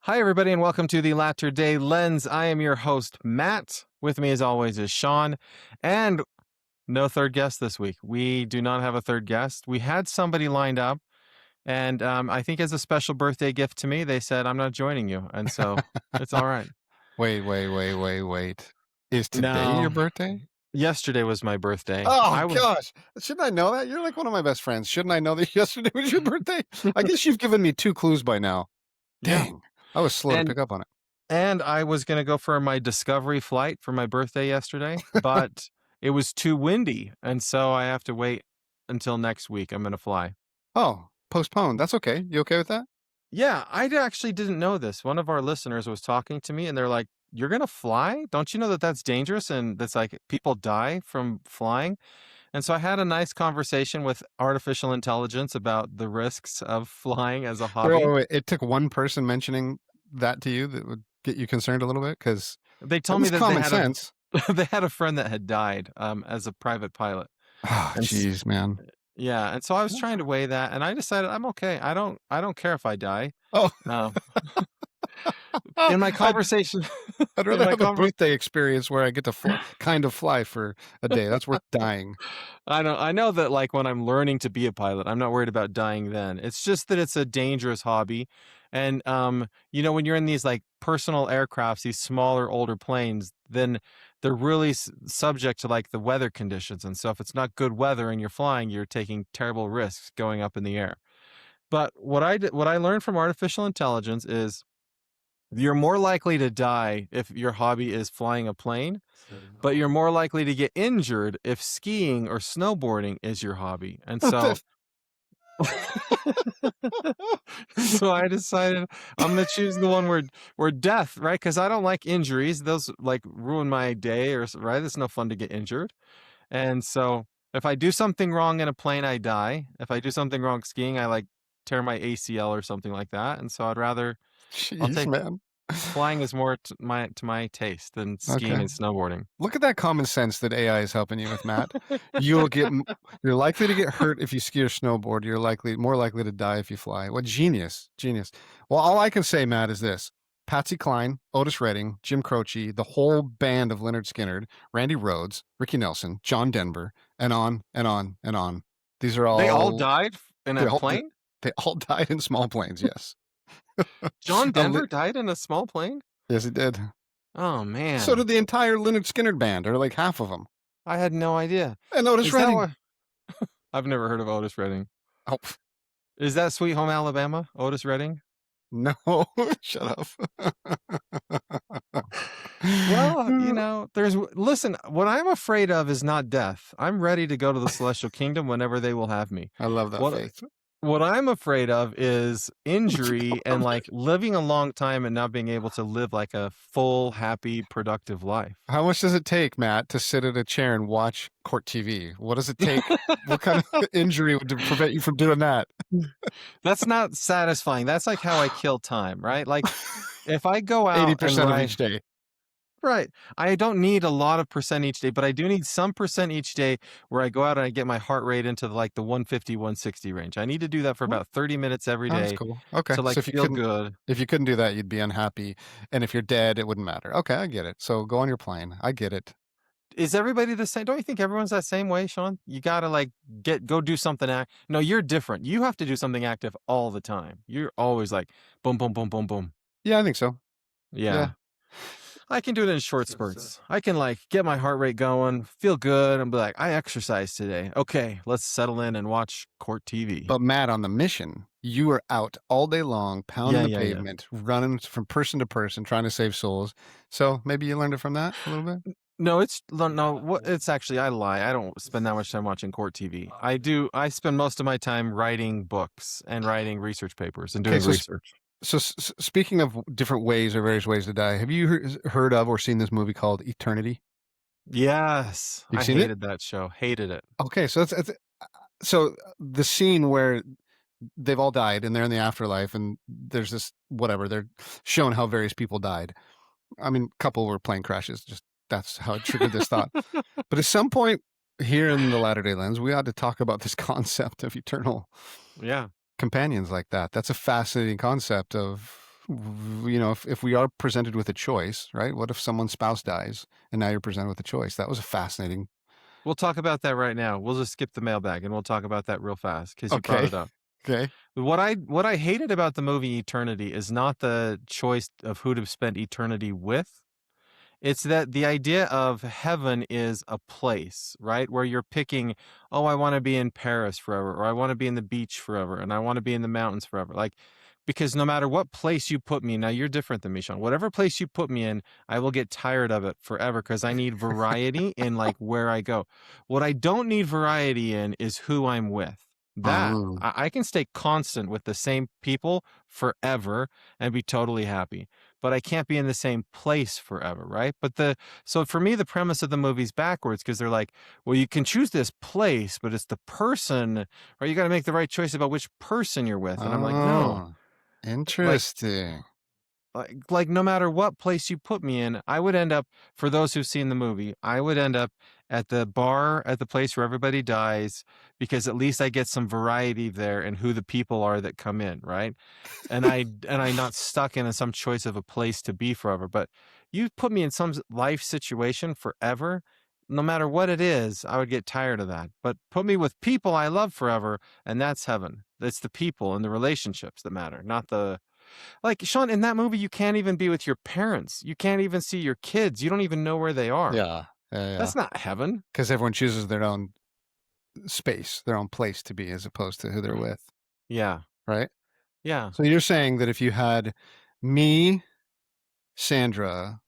Hi, everybody, and welcome to the Latter Day Lens. I am your host, Matt. With me, as always, is Shawn, and no third guest this week. We do not have a third guest. We had somebody lined up, and I think as a special birthday gift to me, they said, I'm not joining you. And so it's all right. Wait. Is today your No, birthday? yesterday was my birthday. Oh, gosh. Shouldn't I know that? You're like one of my best friends. Shouldn't I know that yesterday was your birthday? I guess you've given me 2 clues by now. Yeah. Dang. I was slow to And pick up on it. and I was going to go for my discovery flight for my birthday yesterday, but it was too windy. And so I have to wait until next week. I'm going to fly. Oh, postponed. That's okay. You okay with that? Yeah, I actually didn't know this. One of our listeners was talking to me and they're like, "You're going to fly? Don't you know that that's dangerous and that's like people die from flying?" And so I had a nice conversation with artificial intelligence about the risks of flying as a hobby. Wait. It took one person mentioning that to you that would get you concerned a little bit? Because They that told me was that they common had sense. they had a friend that had died as a private pilot. Oh, And jeez, man. yeah, and so I was trying to weigh that and I decided I'm okay. I don't care if I die. Oh, Um, in my I'd conversation I'd in rather my have a conversation birthday experience where I get to kind of fly for a day. That's worth dying. I know that like when I'm learning to be a pilot, I'm not worried about dying then. It's just that it's a dangerous hobby. And when you're in these like personal aircrafts, these smaller, older planes, then they're really subject to like the weather conditions. And so if it's not good weather and you're flying, you're taking terrible risks going up in the air. But what I learned from artificial intelligence is you're more likely to die if your hobby is flying a plane, but you're more likely to get injured if skiing or snowboarding is your hobby. And so so I decided I'm going to choose the one where death, right? Cuz I don't like injuries. Those like ruin my day right? It's no fun to get injured. And so if I do something wrong in a plane, I die. If I do something wrong skiing, I like tear my ACL or something like that. And so I'll Jeez, take man. flying is more to my taste than skiing Okay. and snowboarding. Look at that common sense that AI is helping you with, Matt. You'll get you're likely to get hurt if you ski or snowboard. You're more likely to die if you fly. What genius. Genius. Well, all I can say, Matt, is this. Patsy Cline, Otis Redding, Jim Croce, the whole band of Leonard Skinner, Randy Rhoads, Ricky Nelson, John Denver, and on and on and on. These are They all all died in they a all plane? they all died in small planes, yes. John A li- Denver died in a small plane? yes, it did. Oh, So man. did the entire Leonard Skinner band, or like half of them. I had no idea. And Otis Is that Redding. what I've never heard of Otis Redding. Oh, Is that Sweet Home Alabama, Otis Redding? no, shut up. Well, listen, what I'm afraid of is not death. I'm ready to go to the celestial kingdom whenever they will have me. I love that What faith. what I'm afraid of is injury and like living a long time and not being able to live like a full, happy, productive life. How much does it take, Matt, to sit at a chair and watch court TV? What does it take? What kind of injury would prevent you from doing that? That's not satisfying. That's like how I kill time, right? Like if I go out and 80% of ride, each day. right, I don't need a lot of percent each day, but I do need some percent each day where I go out and I get my heart rate into like the 150, 160 range. I need to do that for about 30 minutes every Oh, that's day cool. Okay. to So like feel good. if you couldn't do that, you'd be unhappy. And if you're dead, it wouldn't matter. Okay, I get it. So go on your plane. I get it. Is everybody the same? Don't you think everyone's that same way, Shawn? You gotta like go do something No, you're different. You have to do something active all the time. You're always like boom, boom, boom, boom, boom. Yeah, I think so. Yeah. Yeah. I can do it in short spurts. I can like get my heart rate going, feel good, and be like, I exercised today. Okay, let's settle in and watch court TV. But Matt, on the mission, you are out all day long, pounding Yeah, the yeah, yeah. pavement, running from person to person, trying to save souls. So maybe you learned it from that a little bit? It's actually I lie. I don't spend that much time watching court TV. I spend most of my time writing books and writing research papers and Okay, doing research. so speaking of different ways or various ways to die, have you heard of or seen this movie called Eternity? Yes, You've I seen it? hated that show. Hated it. Okay, so so the scene where they've all died and they're in the afterlife, and there's this whatever they're showing how various people died. I mean, a couple were plane crashes. Just that's how it triggered this thought. But at some point here in the Latter Day Lens, we ought to talk about this concept of eternal Yeah. companions like that. That's a fascinating concept of You know, if we are presented with a choice, right? What if someone's spouse dies and now you're presented with a choice? That was a fascinating. We'll talk about that right now. We'll just skip the mailbag and we'll talk about that real fast because you brought Okay. it up. Okay. What I hated about the movie Eternity is not the choice of who to spend eternity with. It's that the idea of heaven is a place, right? Where you're picking, oh, I want to be in Paris forever, or I want to be in the beach forever, and I want to be in the mountains forever. Like, because no matter what place you put me, now you're different than me, Sean. Whatever place you put me in, I will get tired of it forever because I need variety in like where I go. What I don't need variety in is who I'm with. That Oh. I can stay constant with the same people forever and be totally happy, but I can't be in the same place forever, right? So for me, the premise of the movie's backwards because they're like, well, you can choose this place, but it's the person, or you got to make the right choice about which person you're with. And I'm like, no, Oh, like, interesting. like no matter what place you put me in, I would end up, for those who've seen the movie, I would end up at the bar at the place where everybody dies because at least I get some variety there and who the people are that come in, right? And I'm not stuck in some choice of a place to be forever. But you put me in some life situation forever, no matter what it is, I would get tired of that. But put me with people I love forever, and that's heaven. It's the people and the relationships that matter, not the like Sean, in that movie, you can't even be with your parents. You can't even see your kids. You don't even know where they are. Yeah. Yeah. Yeah. That's not heaven. Because everyone chooses their own space, their own place to be as opposed to who they're with, Yeah. right? Yeah. So you're saying that if you had me, Sandra,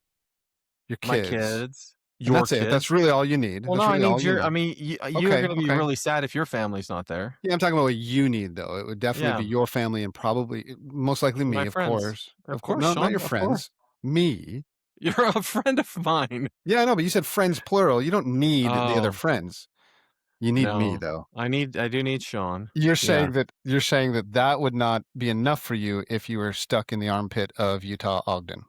your My kids, kids, and your that's it. That's kids. really all you need. Well, no, That's I really need all you your, I need. mean, you're Okay, going to be okay. really sad if your family's not there. Yeah, I'm talking about what you need though. It would definitely be Yeah. your family and probably most likely My me, of friends. course. Of Of course. course, No, not Sean. your Of course. friends. Me. You're a friend of mine. Yeah, I know, but you said friends plural. You don't need the other Oh, friends. You need me no. though. I do need Sean. You're Yeah. saying that that would not be enough for you if you were stuck in the armpit of Utah Ogden.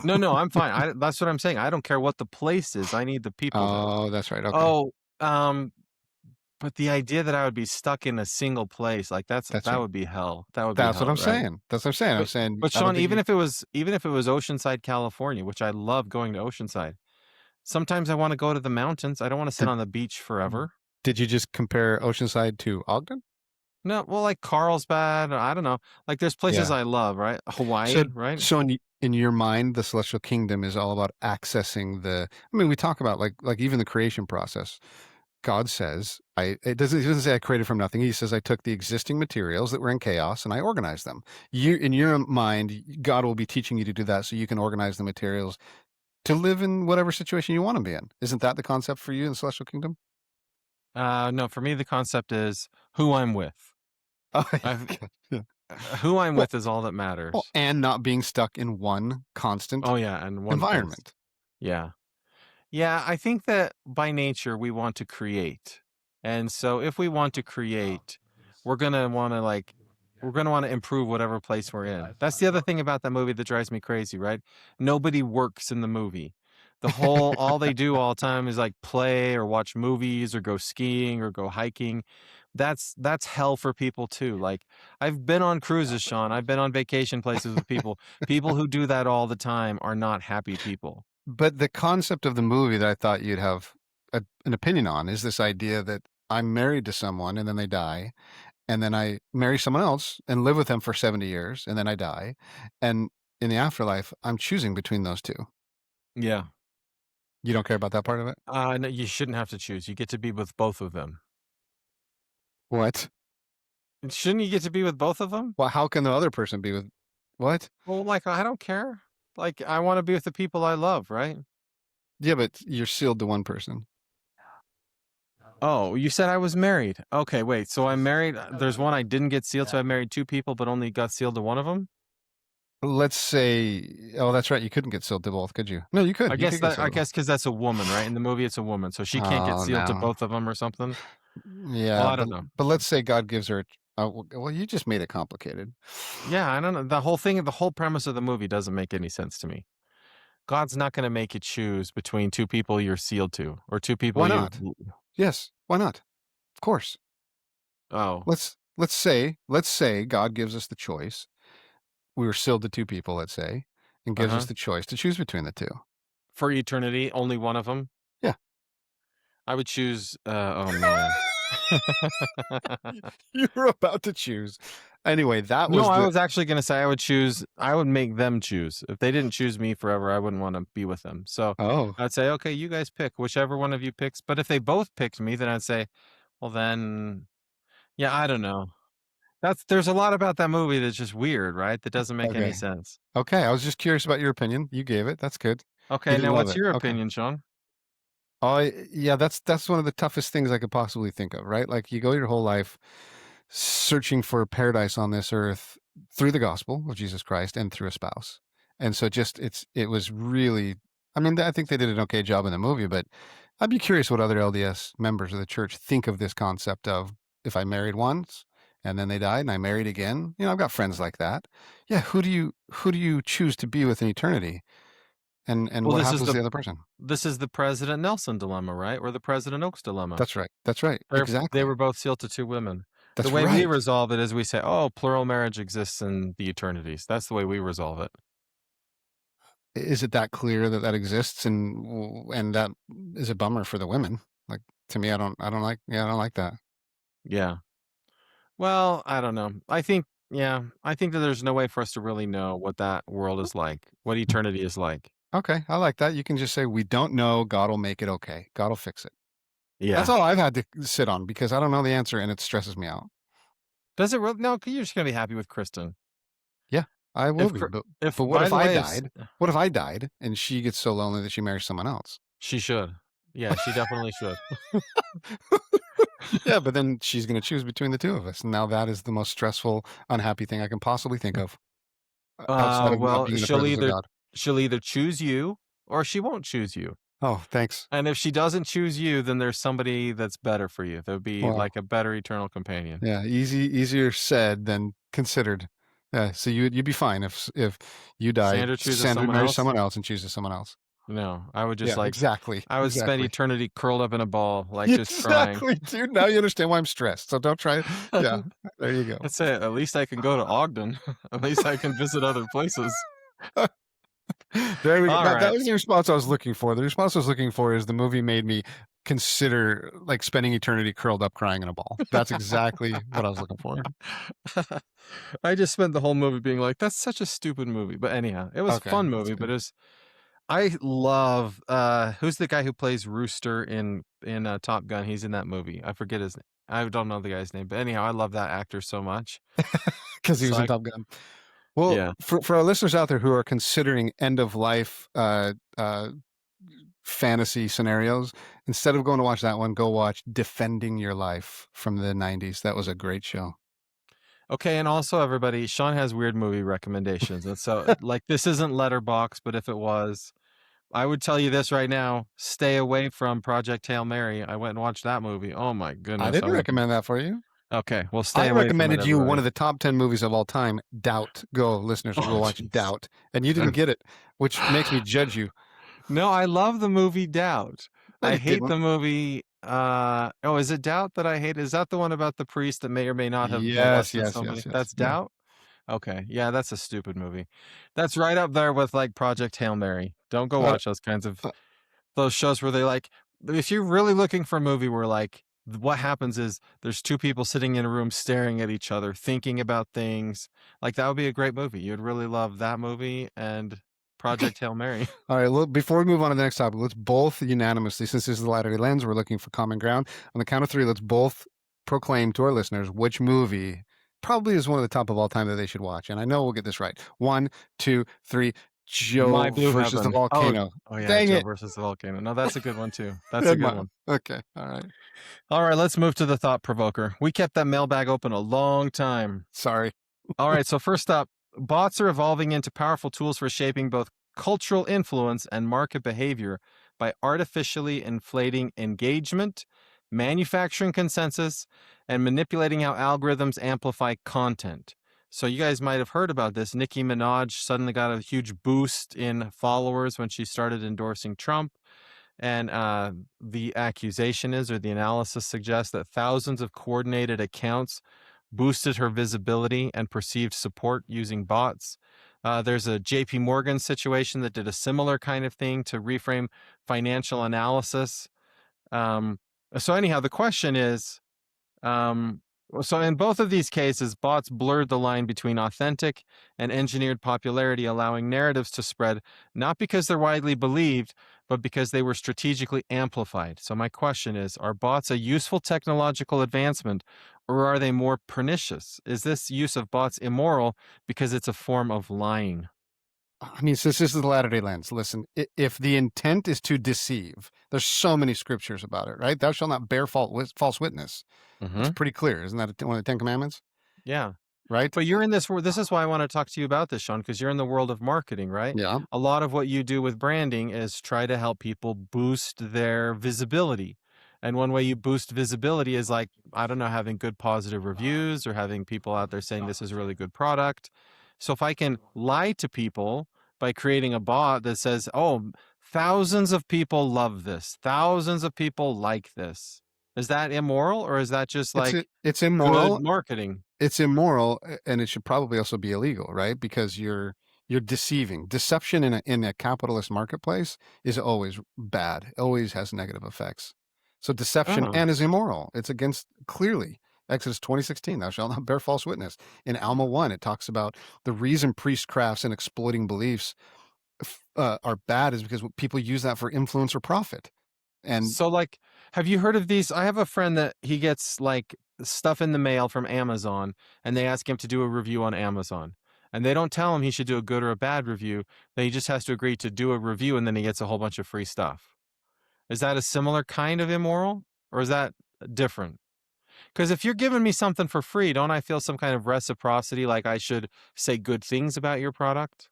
No, no, I'm fine. That's what I'm saying. I don't care what the place is. I need the people there. Oh, that's right. Okay. Oh, um, but the idea that I would be stuck in a single place, like That's that right. would be hell. That would be That's what hell, I'm right? saying. That's what I'm saying. I'm But saying but I don't Sean, think you even if it was Oceanside, California, which I love going to Oceanside. Sometimes I want to go to the mountains. I don't want to sit did on the beach forever. did you just compare Oceanside to Ogden? No, well, like Carlsbad, or I don't know. Like there's places Yeah. I love, right? So Hawaii, right? so in your mind, the celestial kingdom is all about accessing the. I mean, we talk about like even the creation process. God says, he doesn't say I created from nothing. He says I took the existing materials that were in chaos and I organized them. You in your mind, God will be teaching you to do that so you can organize the materials to live in whatever situation you want to be in. Isn't that the concept for you in the celestial kingdom? No, for me the concept is who I'm with. Oh, I've yeah. Yeah. Who I'm Well, with is all that well, matters. and not being stuck in one constant Oh yeah, in one place. environment. Yeah. Yeah, I think that by nature we want to create. And so if we want to create, we're going to want to improve whatever place we're in. That's the other thing about that movie that drives me crazy, right? Nobody works in the movie. All they do all the time is like play or watch movies or go skiing or go hiking. That's hell for people too. Like I've been on cruises, Sean. I've been on vacation places with people. People who do that all the time are not happy people. But the concept of the movie that I thought you'd have an opinion on is this idea that I'm married to someone and then they die, and then I marry someone else and live with them for 70 years and then I die. And in the afterlife, I'm choosing between those two. Yeah. You don't care about that part of it? No, you shouldn't have to choose. You get to be with both of them. What? Shouldn't you get to be with both of them? Well, how can the other person be with what? Well, like I don't care. Like I want to be with the people I love, right? Yeah, but you're sealed to one person. Oh, you said I was married. Okay, wait. So I'm married. There's one I didn't get sealed, so I married two people, but only got sealed to one of them. Let's say, oh, that's right. You couldn't get sealed to both, could you? No, you could. You could get I sealed to both. guess because that's a woman, right? In the movie, it's a woman, so she can't get Oh, sealed to no. both of them or something. Well, Yeah, I don't know. but let's say God gives her. Well, you just made it complicated. Yeah, I don't know. The whole premise of the movie doesn't make any sense to me. God's not going to make you choose between two people you're sealed to or two people Why you. not? Yes, why not? Of course. Oh, Let's say God gives us the choice. we were sealed to two people, let's say, and gives us Uh-huh. the choice to choose between the two. For eternity, only one of them. Yeah. I would choose, oh man. You were about to choose. Anyway, that No, was I the was actually gonna say I would make them choose. If they didn't choose me forever, I wouldn't wanna be with them. So, oh, I'd say, "Okay, you guys pick whichever one of you picks." But if they both picked me, then I'd say, "Well, then" yeah, I don't know. There's a lot about that movie that's just weird, right? That doesn't make any okay. sense. Okay, I was just curious about your opinion. You gave it. That's good. You Okay, didn't now love what's it. your Okay. opinion, Sean? Oh, yeah, that's one of the toughest things I could possibly think of, right? Like you go your whole life searching for paradise on this earth through the gospel of Jesus Christ and through a spouse. And so it was really, I mean, I think they did an okay job in the movie, but I'd be curious what other LDS members of the church think of this concept of if I married once and then they died and I married again. You know, I've got friends like that. Yeah, who do you choose to be with in eternity? And Well, what happens to the other person? this is the President Nelson dilemma, right? Or the President Oaks dilemma. That's right. That's right. They Exactly. were both sealed to two women. The That's way we right. resolve it is we say, "Oh, plural marriage exists in the eternities." That's the way we resolve it. Is it that clear that that exists, and that is a bummer for the women? Like to me, I don't like that. Yeah. Well, I don't know. I think that there's no way for us to really know what that world is like, what eternity is like. Okay, I like that. You can just say we don't know. God will make it okay. God will fix it. That's Yeah. all I've had to sit on because I don't know the answer and it stresses me out. Does it really? No, 'cause you're just gonna be happy with Kristen. Yeah, I will If be. if But what by if the I way, if died? What if I died and she gets so lonely that she marries someone else? she should. Yeah, she definitely should. Yeah, but then she's going to choose between the two of us. Now that is the most stressful, unhappy thing I can possibly think of outside of not Well, being in the presence of God. she'll either choose you or she won't choose you. Oh, thanks. And if she doesn't choose you, then there's somebody that's better for you. There'll be Well, like a better eternal companion. yeah, easier said than considered. Yeah, so you'd be fine if you died, Sandra chooses Sandra someone marries else. someone else and chooses someone else. No, I would just Yeah, like exactly, I would spend exactly, eternity curled up in a ball, like just crying. exactly, dude. Now you understand why I'm stressed. So don't try. Yeah, there you go. That's it. At least I can go to Ogden. At least I can visit other places. There we go. All That right. was the response I was looking for. The response I was looking for is the movie made me consider like spending eternity curled up crying in a ball. That's exactly what I was looking for. I just spent the whole movie being like, "That's such a stupid movie." But anyhow, it was a Okay, fun that's movie. But good. it was I love who's the guy who plays Rooster in Top Gun? He's in that movie. I forget his name. I don't know the guy's name, but anyhow, I love that actor so much. Because he So was in I Top Gun. Well, yeah. for our listeners out there who are considering end of life fantasy scenarios, instead of going to watch that one, go watch Defending Your Life from the 90s. That was a great show. Okay, and also everybody, Sean has weird movie recommendations. And so like this isn't Letterbox, but if it was, I would tell you this right now, stay away from Project Hail Mary. I went and watched that movie. Oh my I goodness. didn't recommend that for you. Okay, well stay I away from it, recommended you one everybody. of the top 10 movies of all time, Doubt. Go, listeners, go Oh watch jeez. Doubt. And you didn't get it, which makes me judge you. No, I love the movie Doubt. No, I you hate didn't. the movie oh, is it Doubt that I hate? Is that the one about the priest that may or may not have Yes, molested yes, yes, somebody? yes. That's Yeah. Doubt? Okay. Yeah, that's a stupid movie. That's right up there with like Project Hail Mary. Don't go Uh, watch those kinds of uh, those shows where they like if you're really looking for a movie where like what happens is there's two people sitting in a room staring at each other, thinking about things. Like that would be a great movie. You'd really love that movie and Project Hail Mary. all right, look, before we move on to the next topic, let's both unanimously, since this is the Latter-day Lens, we're looking for common ground. On the count of three, let's both proclaim to our listeners which movie probably is one of the top of all time that they should watch. And I know we'll get this right. One, two, three. My Joe Blue versus the Heaven. volcano. Oh yeah, Dang Joe it. versus the volcano. No, that's a good one too. That's a Good good man. one. Okay. All right. All right, let's move to the thought provoker. We kept that mailbag open a long time. Sorry. All right, so first up, bots are evolving into powerful tools for shaping both cultural influence and market behavior by artificially inflating engagement, manufacturing consensus, and manipulating how algorithms amplify content. So you guys might have heard about this. Nicki Minaj suddenly got a huge boost in followers when she started endorsing Trump. And the accusation is, or the analysis suggests, that thousands of coordinated accounts boosted her visibility and perceived support using bots. There's a JP Morgan situation that did a similar kind of thing to reframe financial analysis. Um, so, anyhow, the question is, so in both of these cases, bots blurred the line between authentic and engineered popularity, allowing narratives to spread not because they're widely believed, but because they were strategically amplified. So my question is, are bots a useful technological advancement, or are they more pernicious? Is this use of bots immoral because it's a form of lying? I mean, so this is the Latter-day Lens. Listen, if the intent is to deceive, there's so many scriptures about it, right? Thou shalt not bear false witness. That's Hmm. pretty clear. Isn't that one of the 10 commandments? Yeah. Right? But you're in this this is why I want to talk to you about this, Sean, because you're in the world of marketing, right? Yeah. A lot of what you do with branding is try to help people boost their visibility. And one way you boost visibility is like, I don't know, having good positive reviews or having people out there saying this is a really good product. So if I can lie to people by creating a bot that says, oh, thousands of people love this, thousands of people like this, is that immoral or is that just like It's good immoral. marketing? It's immoral, and it should probably also be illegal, right? Because you're deceiving. Deception in a capitalist marketplace is always bad. Always has negative effects. So deception Oh. and is immoral. It's against clearly Exodus 20:16. Thou shalt not bear false witness. In Alma 1, it talks about the reason priestcrafts and exploiting beliefs are bad is because people use that for influence or profit. And So, like, have you heard of these? I have a friend that he gets like stuff in the mail from Amazon, and they ask him to do a review on Amazon. And they don't tell him he should do a good or a bad review. Then he just has to agree to do a review, and then he gets a whole bunch of free stuff. Is that a similar kind of immoral, or is that different? Because if you're giving me something for free, don't I feel some kind of reciprocity, like I should say good things about your product?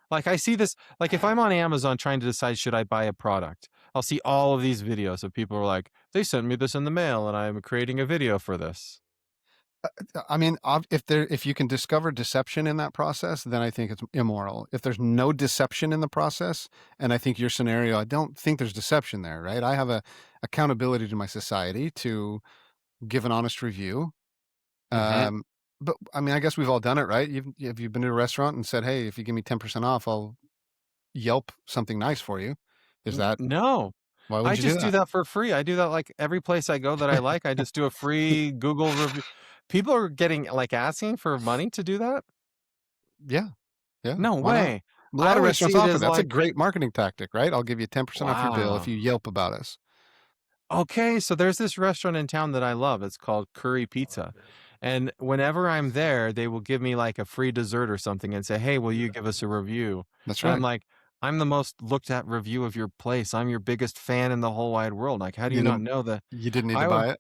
Like I see this, like if I'm on Amazon trying to decide should I buy a product, I'll see all of these videos of people who are like, they sent me this in the mail and I'm creating a video for this. I mean, if you can discover deception in that process, then I think it's immoral. If there's no deception in the process, and I think your scenario, I don't think there's deception there, right? I have a accountability to my society to give an honest review. Hmm. Um, but I mean, I guess we've all done it, right? You've been to a restaurant and said, "Hey, if you give me 10% off, I'll Yelp something nice for you." Is that No, why I wouldn't you do just do that? that for free. I do that like every place I go that I like. I just do a free Google review. People are getting like asking for money to do that. Yeah, yeah. No Why not? way. A I lot of always restaurants see it offer as that. That's a like, great marketing tactic, right? I'll give you 10% off your bill if wow. you Yelp about us. Okay, so there's this restaurant in town that I love. It's called Curry Pizza. And whenever I'm there, they will give me like a free dessert or something and say, "Hey, will you give us a review?" That's And I'm right. like, "I'm the most looked at review of your place. I'm your biggest fan in the whole wide world. Like, how do You you not didn't know that you didn't need to I would buy it?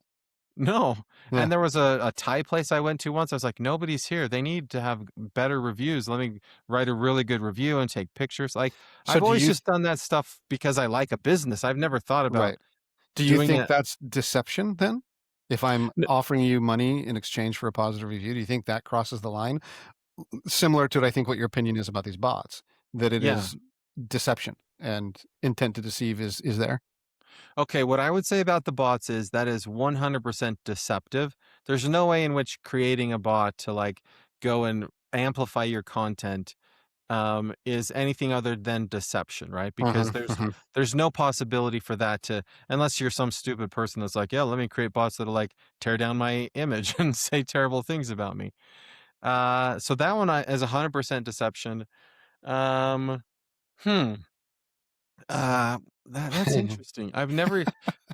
no." Yeah. And there was a Thai place I went to once. I was like, "Nobody's here. They need to have better reviews. Let me write a really good review and take pictures." Like, So I've do always you just done that stuff because I like a business. I've never thought about right. Do you doing think it. that's deception then? If I'm offering you money in exchange for a positive review, do you think that crosses the line? Similar to I think what your opinion is about these bots, that it Yeah. is deception and intent to deceive is there? Okay, what I would say about the bots is that is 100% deceptive. There's no way in which creating a bot to like go and amplify your content is anything other than deception, right? Because Mhm, there's mhm. there's no possibility for that to, unless you're some stupid person that's like, yeah, let me create bots that'll like tear down my image and say terrible things about me. So that one is 100% deception. Um, hmm. Uh, that's interesting. I've never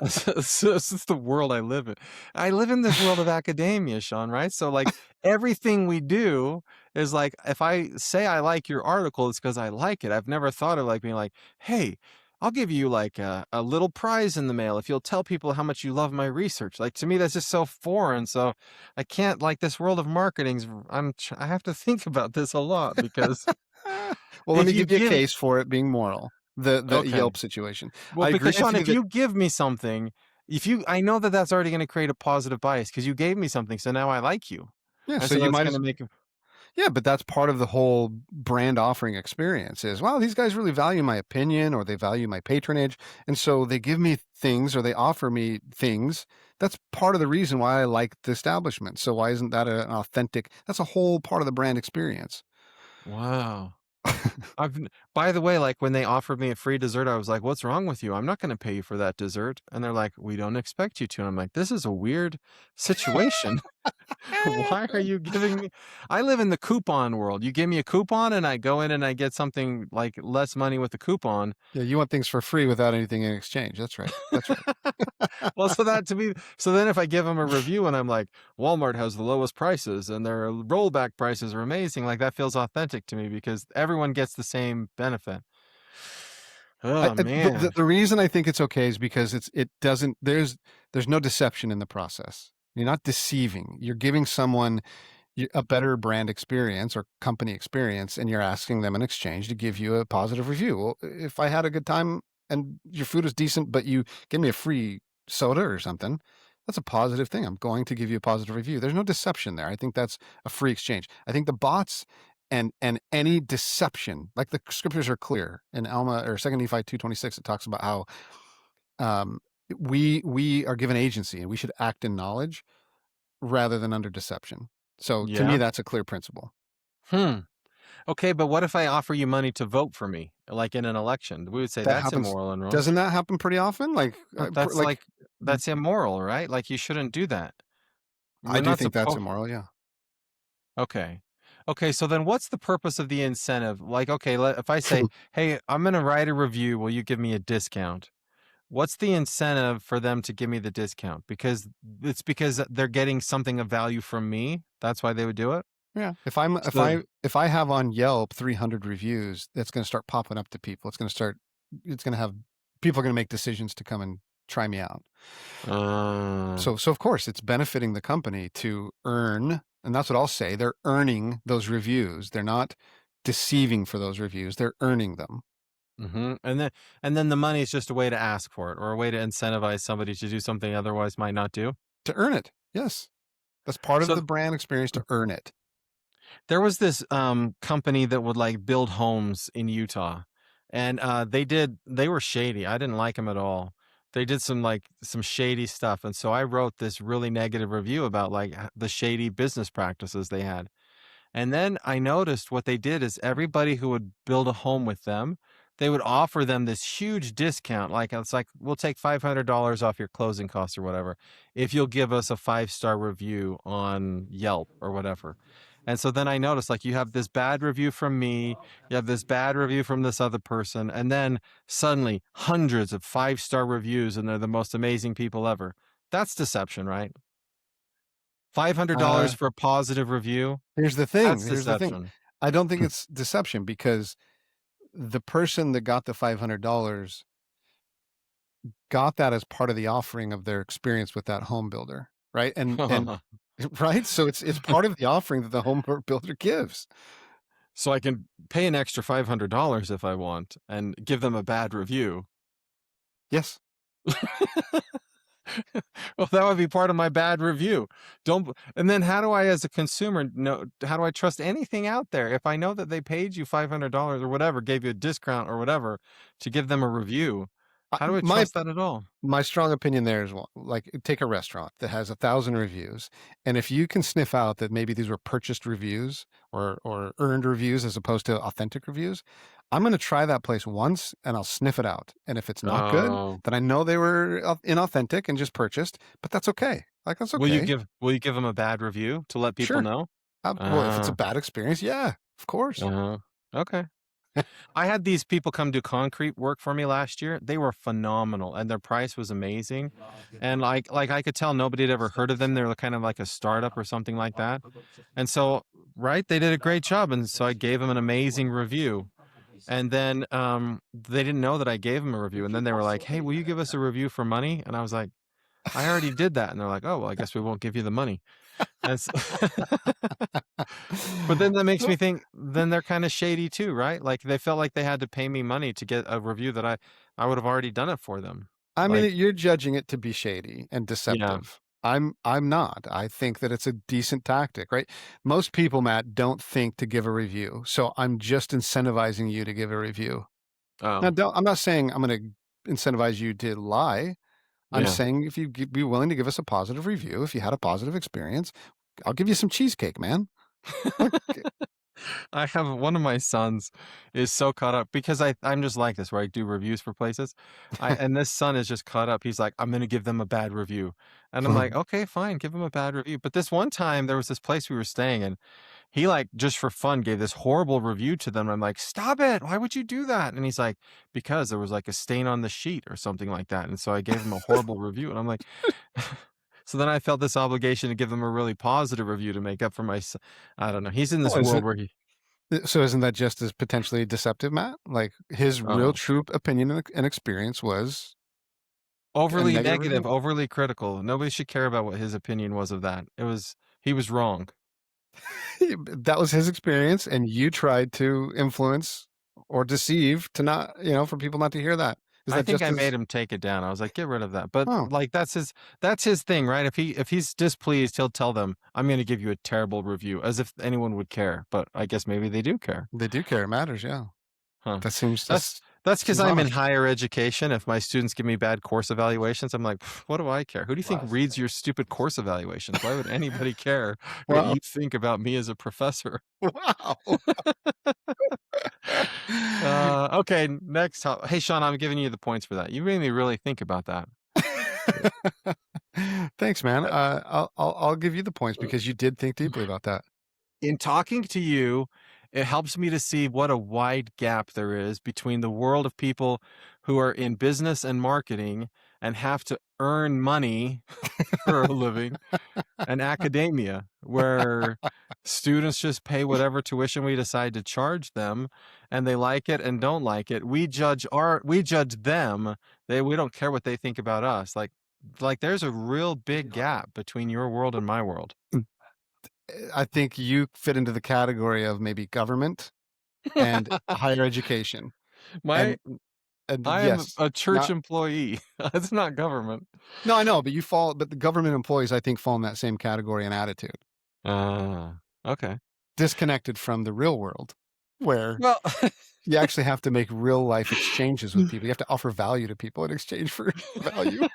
this is the world I live in. I live in this world of academia, Sean, right? So like everything we do is like if I say I like your article, it's because I like it. I've never thought of like being like, hey, I'll give you like a little prize in the mail if you'll tell people how much you love my research. Like to me, that's just so foreign. So I can't like this world of marketing's. I have to think about this a lot because Well, let if me you give you a give case for it being moral. The okay. Yelp situation. Well, I agree because with Sean, you if that you give me something, if you I know that that's already gonna create a positive bias because you gave me something, so now I like you, yeah, and so so you that's might gonna as make Yeah, but that's part of the whole brand offering experience is, well, these guys really value my opinion or they value my patronage. And so they give me things or they offer me things. That's part of the reason why I like the establishment. So why isn't that an authentic? That's a whole part of the brand experience. Wow. By the way, like when they offered me a free dessert, I was like, "What's wrong with you? I'm not going to pay you for that dessert." And they're like, "We don't expect you to." And I'm like, "This is a weird situation. Why are you giving me I live in the coupon world. You give me a coupon and I go in and I get something like less money with the coupon." Yeah, you want things for free without anything in exchange. That's right. That's right. Well, so that to me, so then if I give them a review and I'm like, Walmart has the lowest prices and their rollback prices are amazing, like that feels authentic to me because everyone gets the same benefit. Oh The man. the reason I think it's okay is because it doesn't there's no deception in the process. You're not deceiving. You're giving someone a better brand experience or company experience, and you're asking them in exchange to give you a positive review. Well, if I had a good time and your food is decent, but you give me a free soda or something, that's a positive thing. I'm going to give you a positive review. There's no deception there. I think that's a free exchange. I think the bots and any deception, like the scriptures are clear in Alma or Second Nephi 2:26, it talks about how um, we are given agency and we should act in knowledge rather than under deception. So to me, Yeah. that's a clear principle. Hmm. Okay, but what if I offer you money to vote for me, like in an election? We would say That that's happens. immoral and wrong. Doesn't that happen pretty often? But that's Like like that's immoral, right? Like you shouldn't do that. I We're do not think that's supposed immoral. Yeah. Okay. Okay, so then what's the purpose of the incentive? Like, okay, if I say, "Hey, I'm going to write a review, will you give me a discount?" What's the incentive for them to give me the discount? Because it's because they're getting something of value from me. That's why they would do it. Yeah. So, If I have on Yelp 300 reviews, that's going to start popping up to people. It's going to have people are going to make decisions to come and try me out. uh, So of course it's benefiting the company to earn, and that's what I'll say. They're earning those reviews. They're not deceiving for those reviews. They're earning them and then the money is just a way to ask for it or a way to incentivize somebody to do something otherwise might not do. to earn it. Yes. That's part of So the brand experience to earn it. there was this company that would like build homes in Utah, and they were shady. I didn't like them at all. They did some shady stuff, and so I wrote this really negative review about like the shady business practices they had. And then I noticed what they did is everybody who would build a home with them, they would offer them this huge discount. Like it's like, we'll take $500 off your closing costs or whatever if you'll give us a 5-star review on Yelp or whatever. And so then I noticed like you have this bad review from me, you have this bad review from this other person, and then suddenly hundreds of 5-star reviews and they're the most amazing people ever. That's deception, right? $500 Uh, for a positive review. here's the thing. That's Here's the thing. deception. I don't think it's deception because the person that got the $500 got that as part of the offering of their experience with that home builder, right? And right? So it's part of the offering that the home builder gives. So I can pay an extra $500 if I want and give them a bad review. Yes. Well, that would be part of my bad review. Don't and then how do I as a consumer know how do I trust anything out there if I know that they paid you $500 or whatever, gave you a discount or whatever to give them a review? How do I My trust that at all? my strong opinion there is like take a restaurant that has 1,000 reviews, and if you can sniff out that maybe these were purchased reviews or earned reviews as opposed to authentic reviews, I'm going to try that place once and I'll sniff it out. And if it's not good, Oh. then I know they were inauthentic and just purchased. But that's okay. Like that's okay. Will you give them a bad review to let people Sure. know? Well, if it's a Uh, bad experience, yeah, of course. okay. I had these people come do concrete work for me last year. They were phenomenal and their price was amazing. And like I could tell nobody had ever heard of them. They were kind of like a startup or something like that. And so, right, they did a great job and so I gave them an amazing review. And then they didn't know that I gave them a review and then they were like, "Hey, will you give us a review for money?" And I was like, "I already did that." And they're like, "Oh, well, I guess we won't give you the money." And so But then that makes me think, then they're kinda shady too, right? Like, they felt like they had to pay me money to get a review that I would have already done it for them. I Like mean, you're judging it to be shady and yeah. deceptive. I'm not. I think that it's a decent tactic, right? Most people, Matt, don't think to give a review. So I'm just incentivizing you to give a review. Now, Oh, I'm not saying I'm going to incentivize you to lie. I'm yeah. saying if you be willing to give us a positive review, if you had a positive experience, I'll give you some cheesecake, man. Like, I have one of my sons is so caught up because I'm just like this where I do reviews for places. And this son is just caught up. He's like, I'm gonna give them a bad review. And I'm like, okay, fine, give him a bad review. But this one time there was this place we were staying in. He like just for fun gave this horrible review to them. I'm like, stop it. Why would you do that? And he's like, because there was like a stain on the sheet or something like that. And so I gave him a horrible review. And I'm like, so then I felt this obligation to give them a really positive review to make up for I don't know. He's in this oh, is world it? where he, So isn't that just as potentially deceptive, Matt? Like his real oh, true opinion and experience was a overly negative negative, review. overly critical. Nobody should care about what his opinion was of that. He was wrong. That was his experience, and you tried to influence or deceive to not, for people not to hear that. Is I that think just I made as? him take it down. I was like, get rid of that. But Oh, like that's his thing, right? If he's displeased, he'll tell them, I'm gonna give you a terrible review, as if anyone would care. But I guess maybe they do care. they do care. It matters. Yeah, Huh. that seems That's that's that's because seems I'm in honest. higher education. If my students give me bad course evaluations, I'm like, "Pff, what do I care? Who do you think reads your stupid course evaluations? Why would anybody care what Wow, you think about me as a professor? wow. Okay, next top. Hey, Sean, I'm giving you the points for that. You made me really think about that. Thanks, man. I'll give you the points because you did think deeply about that. In talking to you, it helps me to see what a wide gap there is between the world of people who are in business and marketing and have to earn money for a living and academia, where students just pay whatever tuition we decide to charge them and they like it and don't like it. We judge them. We don't care what they think about us. Like there's a real big gap between your world and my world. I think you fit into the category of maybe government and higher education, My and and I am yes, a church not employee. It's not government. no, I know, but but the government employees, I think, fall in that same category and attitude, Okay. disconnected from the real world, where Well, you actually have to make real life exchanges with people. You have to offer value to people in exchange for value.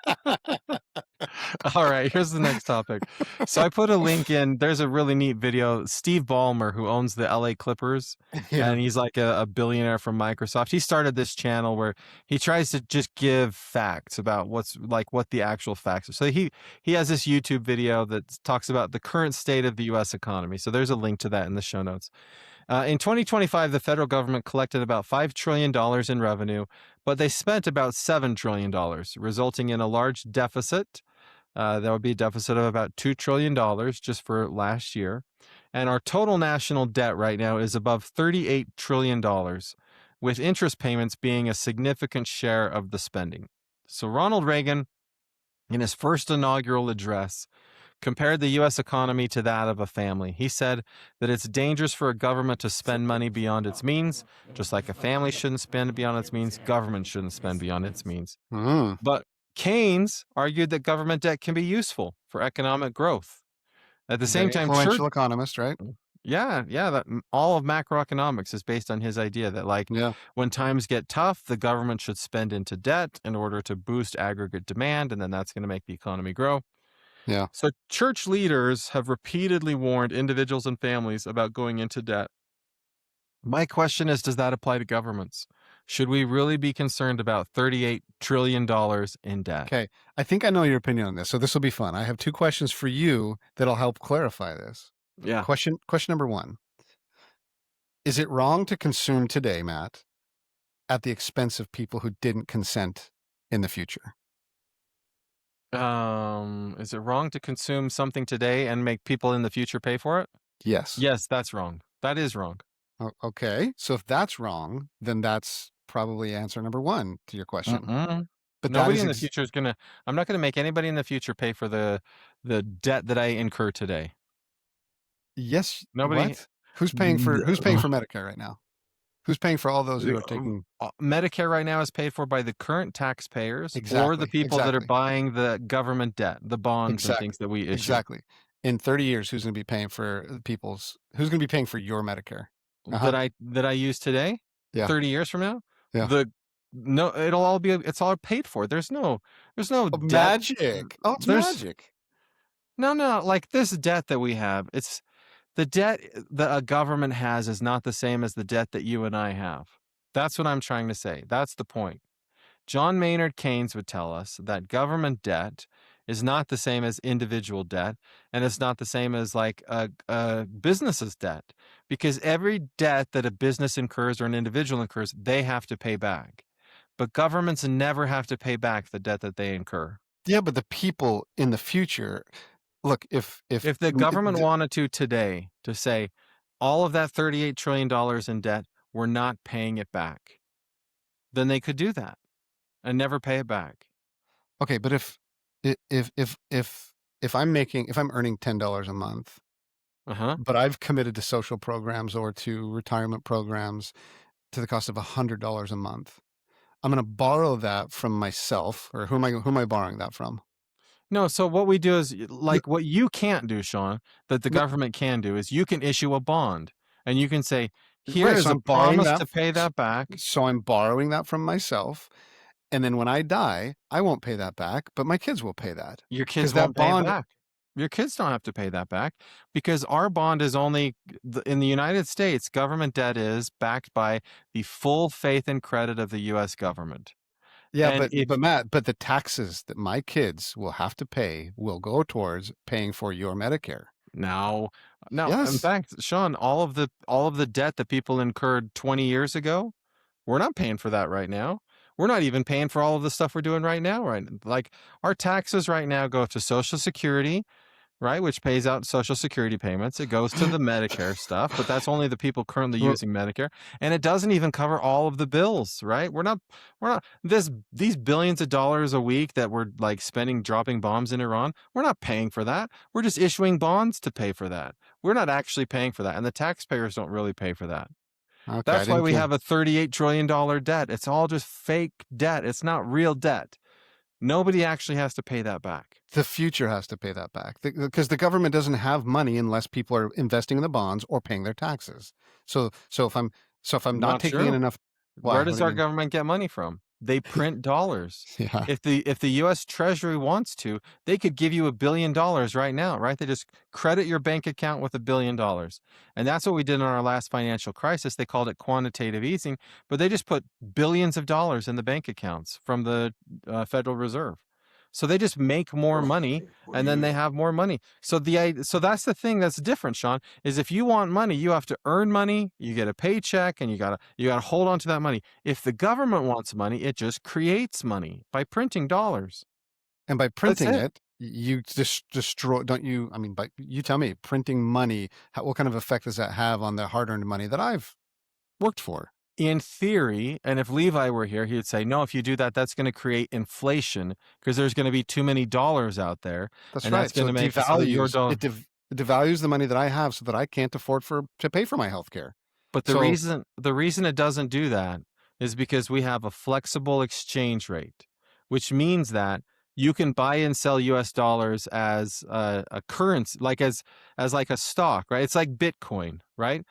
all right, here's the next topic. So I put a link in. There's a really neat video. Steve Ballmer, who owns the LA Clippers, Yeah. and he's like a billionaire from Microsoft. He started this channel where he tries to just give facts about what the actual facts are. So he has this YouTube video that talks about the current state of the US economy. So there's a link to that in the show notes. In 2025, the federal government collected about $5 trillion in revenue, but they spent about $7 trillion, resulting in a large deficit. There would be a deficit of about $2 trillion just for last year. And our total national debt right now is above $38 trillion, with interest payments being a significant share of the spending. So Ronald Reagan, in his first inaugural address, compared the U.S. economy to that of a family. He said that it's dangerous for a government to spend money beyond its means, just like a family shouldn't spend beyond its means, government shouldn't spend beyond its means. Mm, But Keynes argued that government debt can be useful for economic growth. At the same very time, church, influential economist, right? yeah, all of macroeconomics is based on his idea that like Yeah, when times get tough, the government should spend into debt in order to boost aggregate demand, and then that's going to make the economy grow. yeah. So, church leaders have repeatedly warned individuals and families about going into debt. My question is, does that apply to governments? Should we really be concerned about $38 trillion in debt? Okay. I think I know your opinion on this, so this will be fun. I have two questions for you that'll help clarify this. Yeah. Question number one. Is it wrong to consume today, Matt, at the expense of people who didn't consent in the future? Is it wrong to consume something today and make people in the future pay for it? Yes. Yes, that's wrong. That is wrong. Okay. So if that's wrong, then that's probably answer number one to your question. Mm-mm. But that Nobody is in the future is gonna. I'm not gonna make anybody in the future pay for the debt that I incur today. yes. Nobody. What? Who's paying for Medicare right now? Who's paying for all those who are Um, taking Medicare right now is paid for by the current taxpayers or the exactly, people that are exactly, buying the government debt, the bonds and exactly, things that we issue. exactly. In 30 years, who's gonna be paying for who's gonna be paying for your Medicare? Uh-huh. That I use today, Yeah. 30 years from now, Yeah. the no, it's all paid for. There's no Oh, debt. magic. Oh, it's There's magic. no, like this debt that we have. It's the debt that a government has is not the same as the debt that you and I have. That's what I'm trying to say. That's the point. John Maynard Keynes would tell us that government debt is not the same as individual debt, and it's not the same as like a business's debt, because every debt that a business incurs or an individual incurs, they have to pay back. But governments never have to pay back the debt that they incur. Yeah, but the people in the future, look, if If the m government d wanted to today to say all of that $38 trillion dollars in debt, we're not paying it back, then they could do that and never pay it back. okay, but I if I'm earning $10 a month, Uh huh. but I've committed to social programs or to retirement programs to the cost of $100 a month, I'm gonna borrow that from myself, or who am I borrowing that from? No, so what we do is N like what you can't do, Sean, that the n government can do is you can issue a bond and you can say, here Right, is so a I'm borrowing promise that to pay s that back. so I'm borrowing that from myself, and then when I die, I won't pay that back, but my kids will pay that Your because kids that won't pay it bond. back. Your kids don't have to pay that back because our bond is only in the United States, government debt is backed by the full faith and credit of the US government. Yeah, And but if Matt, but the taxes that my kids will have to pay will go towards paying for your Medicare. now, now, in Yes. fact, Sean, all of the debt that people incurred 20 years ago, we're not paying for that right now. We're not even paying for all of the stuff we're doing right now, right? Like our taxes right now go to Social Security, right, which pays out Social Security payments. It goes to the Medicare stuff, but that's only the people currently Well, using Medicare, and it doesn't even cover all of the bills, right? We're not these billions of dollars a week that we're like spending dropping bombs in Iran. We're not paying for that. We're just issuing bonds to pay for that. We're not actually paying for that, and the taxpayers don't really pay for that. okay, I That's why didn't we hear. have a $38 trillion debt. It's all just fake debt. It's not real debt. Nobody actually has to pay that back. The future has to pay that back because the government doesn't have money unless people are investing in the bonds or paying their taxes. So if I'm not Not taking in true. enough, Where why? What does do you our mean? government get money from? They print dollars. Yeah. If the US Treasury wants to, they could give you $1 billion right now, right? They just credit your bank account with $1 billion. And that's what we did in our last financial crisis. They called it quantitative easing, but they just put billions of dollars in the bank accounts from the Federal Reserve. So they just make more money and then they have more money. So that's the thing that's different, Sean, is if you want money, you have to earn money, you get a paycheck and you got to hold on to that money. If the government wants money, it just creates money by printing dollars. And by That's printing it. it, you destroy, don't you? I mean, by you tell me, printing money, what kind of effect does that have on the hard-earned money that I've worked for? In theory, and if Levi were here, he would say, no, if you do that, that's going to create inflation because there's going to be too many dollars out there. That's And that's right. going So to it make it so that your devalues dollar. it devalues the money that I have so that I can't afford to pay for my health care. But the So reason the reason it doesn't do that is because we have a flexible exchange rate, which means that you can buy and sell US dollars as a currency, like as like a stock, right? It's like Bitcoin, right?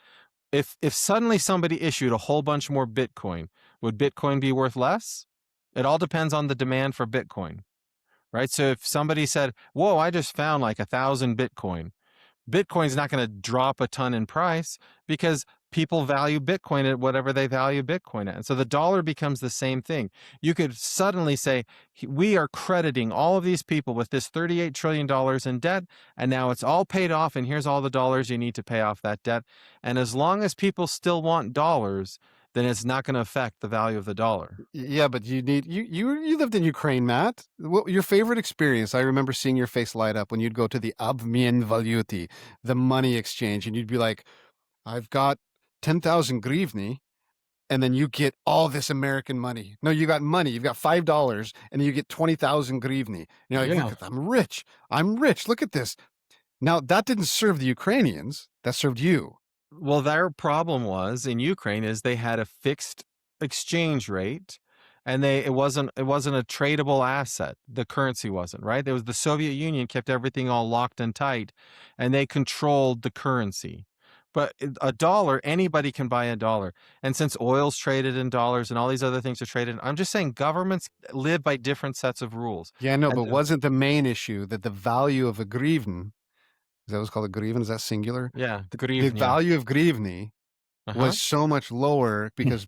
If suddenly somebody issued a whole bunch more Bitcoin, would Bitcoin be worth less? It all depends on the demand for Bitcoin, right? So if somebody said, "Whoa, I just found like 1,000 Bitcoin," Bitcoin's not going to drop a ton in price because people value Bitcoin at whatever they value Bitcoin at. And so the dollar becomes the same thing. You could suddenly say, we are crediting all of these people with this $38 trillion in debt, and now it's all paid off, and here's all the dollars you need to pay off that debt. And as long as people still want dollars, then it's not going to affect the value of the dollar. yeah, but you lived in Ukraine, Matt. What your favorite experience? I remember seeing your face light up when you'd go to the обмен валюты, the money exchange, and you'd be like, "I've got 10,000 grivni," and then you get all this American money. No, you got money. You've got $5, and you get 20,000 grivni. You're like, Yeah. "Look, I'm rich. I'm rich. Look at this." Now that didn't serve the Ukrainians. That served you. Well, their problem was in Ukraine is they had a fixed exchange rate, and it wasn't a tradable asset. The currency wasn't, right? There was the Soviet Union kept everything all locked and tight, and they controlled the currency. But a dollar, anybody can buy a dollar. And since oil's traded in dollars and all these other things are traded, I'm just saying governments live by different sets of rules. Yeah, no, And but wasn't the main issue that the value of a hryvnia, is that what's called a hryvnia? Is that singular? yeah, The grivnia. value of hryvnia Uh-huh. was so much lower because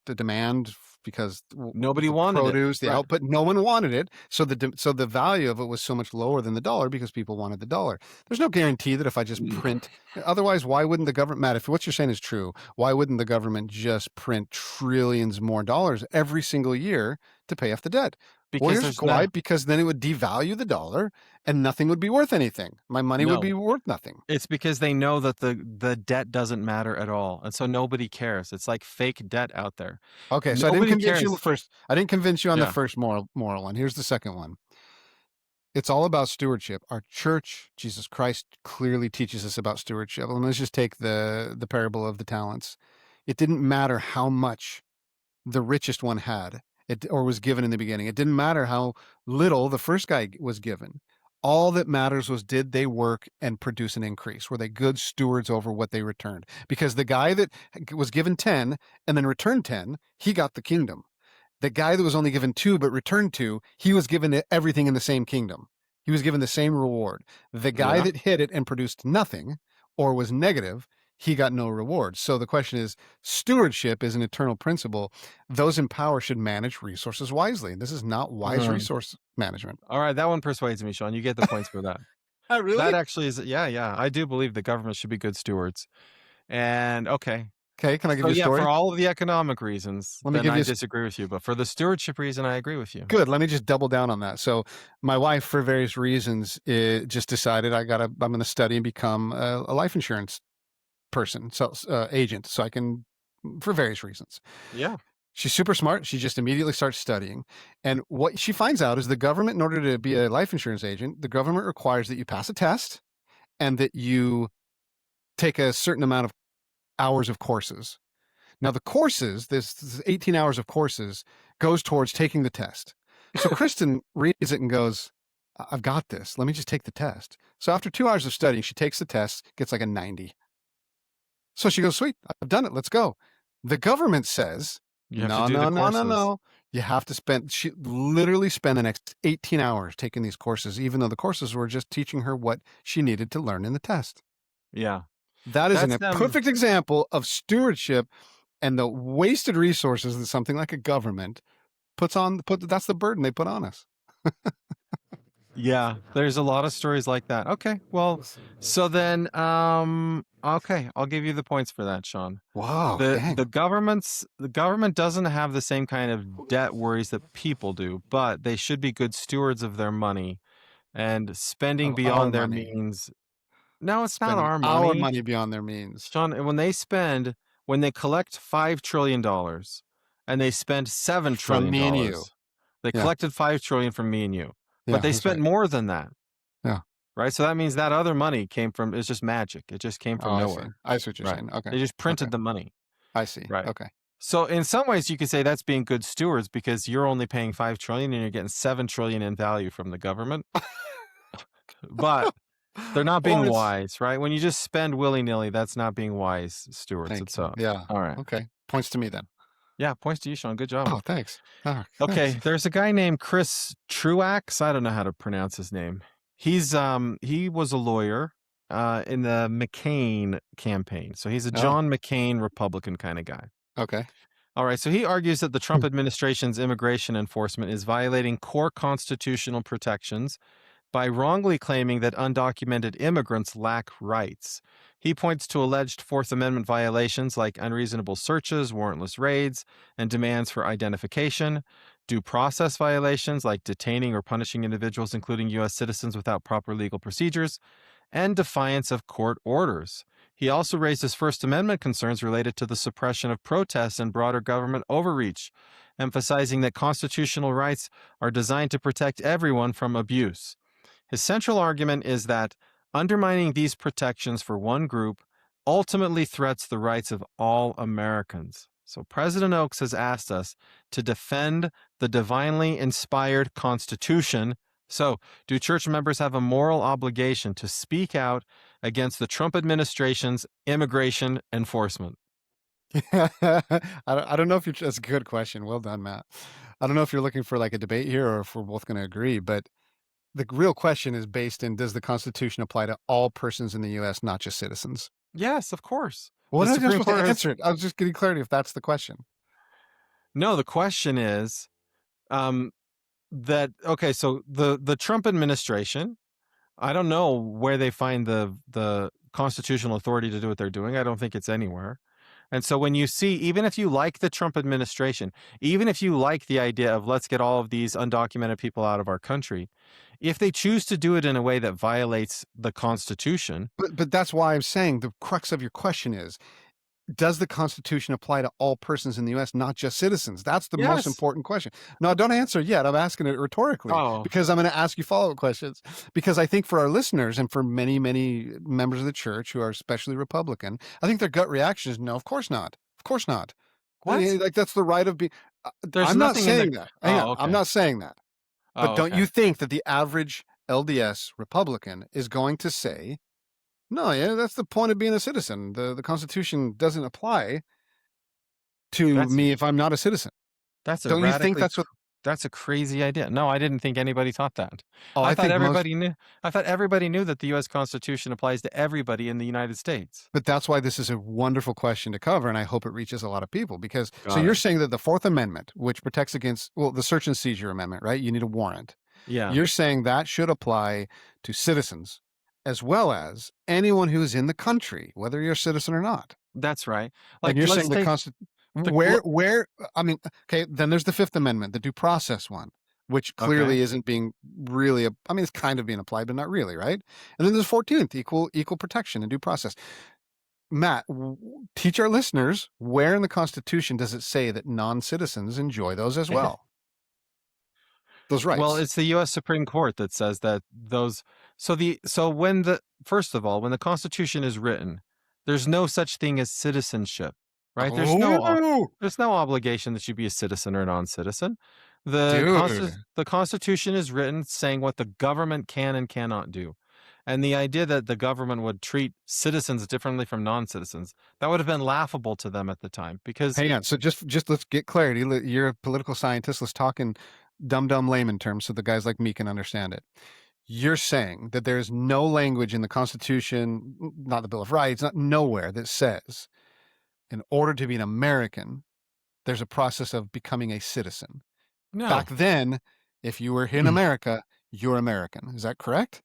the demand, because Nobody the wanted it. produce, the Right. output, no one wanted it. So the value of it was so much lower than the dollar because people wanted the dollar. There's no guarantee that if I just print, otherwise, why wouldn't the government, Matt, if what you're saying is true, why wouldn't the government just print trillions more dollars every single year to pay off the debt? Well, Because here's there's why, no because then it would devalue the dollar and nothing would be worth anything. My money would be no. worth nothing. It's because they know that the debt doesn't matter at all, and so nobody cares. It's like fake debt out there. Okay, so I didn't Nobody convince you cares. first. I didn't convince you on the Yeah. first moral one. Here's the second one. It's all about stewardship. Our church, Jesus Christ, clearly teaches us about stewardship. And let's just take the parable of the talents. It didn't matter how much the richest one had, or was given in the beginning. It didn't matter how little the first guy was given. All that matters was, did they work and produce an increase? Were they good stewards over what they returned? Because the guy that was given 10 and then returned 10, he got the kingdom. The guy that was only given 2 but returned 2, he was given everything in the same kingdom. He was given the same reward. The guy Yeah. that hid it and produced nothing or was negative, he got no reward. So the question is, stewardship is an eternal principle. Those in power should manage resources wisely. This is not wise Mm. resource management. All right, that one persuades me, Sean. You get the points for that. Oh, That really? actually is yeah, yeah. I do believe the government should be good stewards. And okay. Okay, can I give So you a yeah, for story? all of the economic reasons, Let me then give I you disagree with you. But for the stewardship reason, I agree with you. good. Let me just double down on that. So, my wife, for various reasons, just decided I'm going to study and become a life insurance person, so agent, so I can, for various reasons. Yeah. She's super smart. She just immediately starts studying. And what she finds out is the government, in order to be a life insurance agent, the government requires that you pass a test and that you take a certain amount of hours of courses. Now, the courses, this 18 hours of courses, goes towards taking the test. So Kristen reads it and goes, I've got this. Let me just take the test. So after 2 hours of studying, she takes the test, gets like a 90. So she goes, sweet, I've done it. Let's go. The government says, You have to no, do the no, no, no, courses. no. You have to she literally spent the next 18 hours taking these courses, even though the courses were just teaching her what she needed to learn in the test. Yeah. That is That's a perfect example of stewardship and the wasted resources that something like a government that's the burden they put on us. Yeah, there's a lot of stories like that. Okay, well, so then, okay, I'll give you the points for that, Sean. Wow, The dang. the government doesn't have the same kind of debt worries that people do, but they should be good stewards of their money and spending Of our beyond their money, means. No, it's not spending our our money, money beyond their means. Sean. When they collect $5 trillion and they spend seven From trillion me and you. dollars, they Yeah, collected 5 trillion from me and you, but yeah, they that's spent right. more than that. Yeah. Right? So that means that other money came from it's just magic. It just came Oh, from I see. nowhere. I see what you're Right. saying. Okay. They just Okay. printed the money. I see. Right. Okay. So in some ways you could say that's being good stewards because you're only paying 5 trillion and you're getting 7 trillion in value from the government. But they're not Or being it's wise, right? When you just spend willy-nilly, that's not being wise stewards. thank It's you. Yeah. all right. Okay. Points to me then. Yeah, points to you, Sean. Good job. Oh, thanks. Oh, thanks. Okay, there's a guy named Chris Truax. I don't know how to pronounce his name. He was a lawyer in the McCain campaign. So he's a Oh, John McCain Republican kind of guy. okay. All right, so he argues that the Hmm. Trump administration's immigration enforcement is violating core constitutional protections by wrongly claiming that undocumented immigrants lack rights. He points to alleged Fourth Amendment violations like unreasonable searches, warrantless raids, and demands for identification, due process violations like detaining or punishing individuals, including U.S. citizens, without proper legal procedures, and defiance of court orders. He also raised his First Amendment concerns related to the suppression of protests and broader government overreach, emphasizing that constitutional rights are designed to protect everyone from abuse. His central argument is that undermining these protections for one group ultimately threats the rights of all Americans. So President Oaks has asked us to defend the divinely inspired Constitution. So, do church members have a moral obligation to speak out against the Trump administration's immigration enforcement? I don't know if you're that's a good question. Well done, Matt. I don't know if you're looking for like a debate here or if we're both going to agree, but the real question is based in, does the Constitution apply to all persons in the US, not just citizens? Yes, of course. What The am I Supreme supposed Court to has answer it? I was just getting clarity if that's the question. no, the question is um that okay, so the Trump administration, I don't know where they find the constitutional authority to do what they're doing. I don't think it's anywhere. And so when you see, even if you like the Trump administration, even if you like the idea of let's get all of these undocumented people out of our country, if they choose to do it in a way that violates the Constitution, But that's why I'm saying the crux of your question is, does the Constitution apply to all persons in the US, not just citizens? That's the most yes. important question. No, don't answer it yet. I'm asking it rhetorically Oh, because I'm going to ask you follow-up questions. Because I think for our listeners and for many, many members of the church who are especially Republican, I think their gut reaction is no, of course not. Of course not. what? Like that's the right of being. There's I'm not nothing in the. saying that. Hang on. Oh, I'm okay. not saying that. But Oh, don't okay. you think that the average LDS Republican is going to say, no, yeah, that's the point of being a citizen. The Constitution doesn't apply to That's me if I'm not a citizen. That's a Don't you think radically that's what that's a crazy idea. No, I didn't think anybody thought that. oh, I I thought think most everybody knew I thought everybody knew that the US Constitution applies to everybody in the United States. but that's why this is a wonderful question to cover, and I hope it reaches a lot of people because so Got you're it. saying that the Fourth Amendment, which protects against well, the search and seizure amendment, right? You need a warrant. Yeah, You're saying that should apply to citizens as well as anyone who's in the country, whether you're a citizen or not. that's right. And Like you're let's saying the take Constitution the l- where I mean, okay, then there's the Fifth Amendment, the due process one, which okay. clearly isn't being really I mean, it's kind of being applied, but not really, right? And then there's 14th, equal protection and due process. Matt, teach our listeners where in the Constitution does it say that non-citizens enjoy those as well? Those Well, rights. it's the US Supreme Court that says that those so when the first of all, when the Constitution is written, there's no such thing as citizenship, right? Oh, There's no obligation that you be a citizen or a non-citizen. dude. The Constitution is written saying what the government can and cannot do. And the idea that the government would treat citizens differently from non-citizens, that would have been laughable to them at the time because Hang on. So just let's get clarity. You're a political scientist. Let's talk in dumb layman terms so the guys like me can understand it. You're saying that there's no language in the Constitution, not the Bill of Rights, not nowhere that says in order to be an American, there's a process of becoming a citizen. no. Back then, if you were in America, you're American. Is that correct?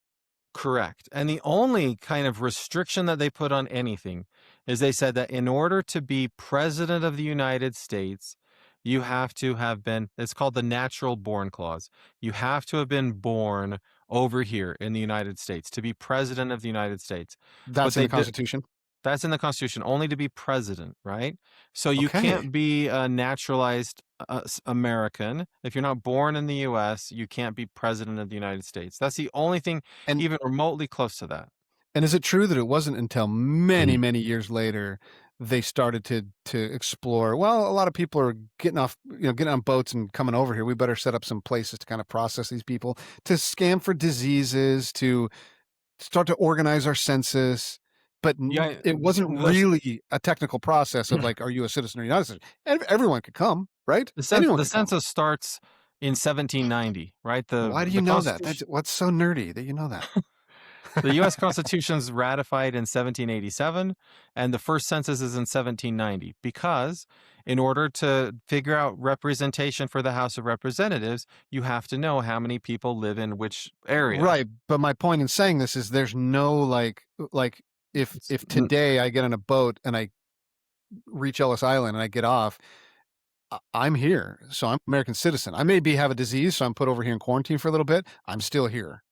Correct. And the only kind of restriction that they put on anything is they said that in order to be president of the United States, you have to have been, it's called the natural born clause. You have to have been born over here in the United States to be president of the United States. But That's in they the did, Constitution. that's in the Constitution, only to be president, right? So you Okay. can't be a naturalized American. If you're not born in the US, you can't be president of the United States. That's the only thing And even remotely close to that. And is it true that it wasn't until many, Mhm. many years later they started to explore, well, a lot of people are getting off, getting on boats and coming over here. We better set up some places to kind of process these people, to scan for diseases, to start to organize our census. But Yeah, it wasn't the really a technical process of like, are you a citizen or you're not a citizen? And everyone could come, right? Anyone the could come. census starts in 1790, right? Why do you The know that? Constitution That's what's so nerdy that you know that. the US Constitution's ratified in 1787 and the first census is in 1790 because in order to figure out representation for the House of Representatives, you have to know how many people live in which area. Right, but my point in saying this is there's no like It's if today I get on a boat and I reach Ellis Island and I get off, I'm here, so I'm an American citizen. I may be have a disease, so I'm put over here in quarantine for a little bit. I'm still here,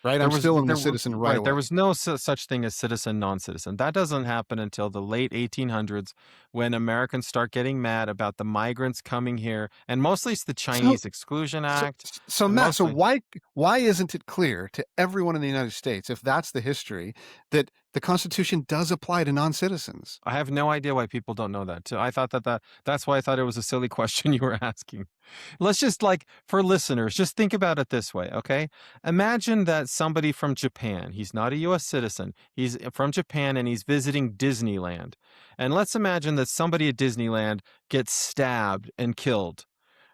right? I'm still in the citizen right there away. was no such thing as citizen non-citizen. That doesn't happen until the late 1800s when Americans start getting mad about the migrants coming here, and mostly it's the So Chinese Exclusion so Act, so Matt, so mostly. why isn't it clear to everyone in the United States, if that's the history, that The Constitution does apply to non-citizens. I have no idea why people don't know that. So I thought that's why I thought it was a silly question you were asking. Let's just like for listeners, just think about it this way, okay? Imagine that somebody from Japan, he's not a US citizen, he's from Japan and he's visiting Disneyland. And let's imagine that somebody at Disneyland gets stabbed and killed.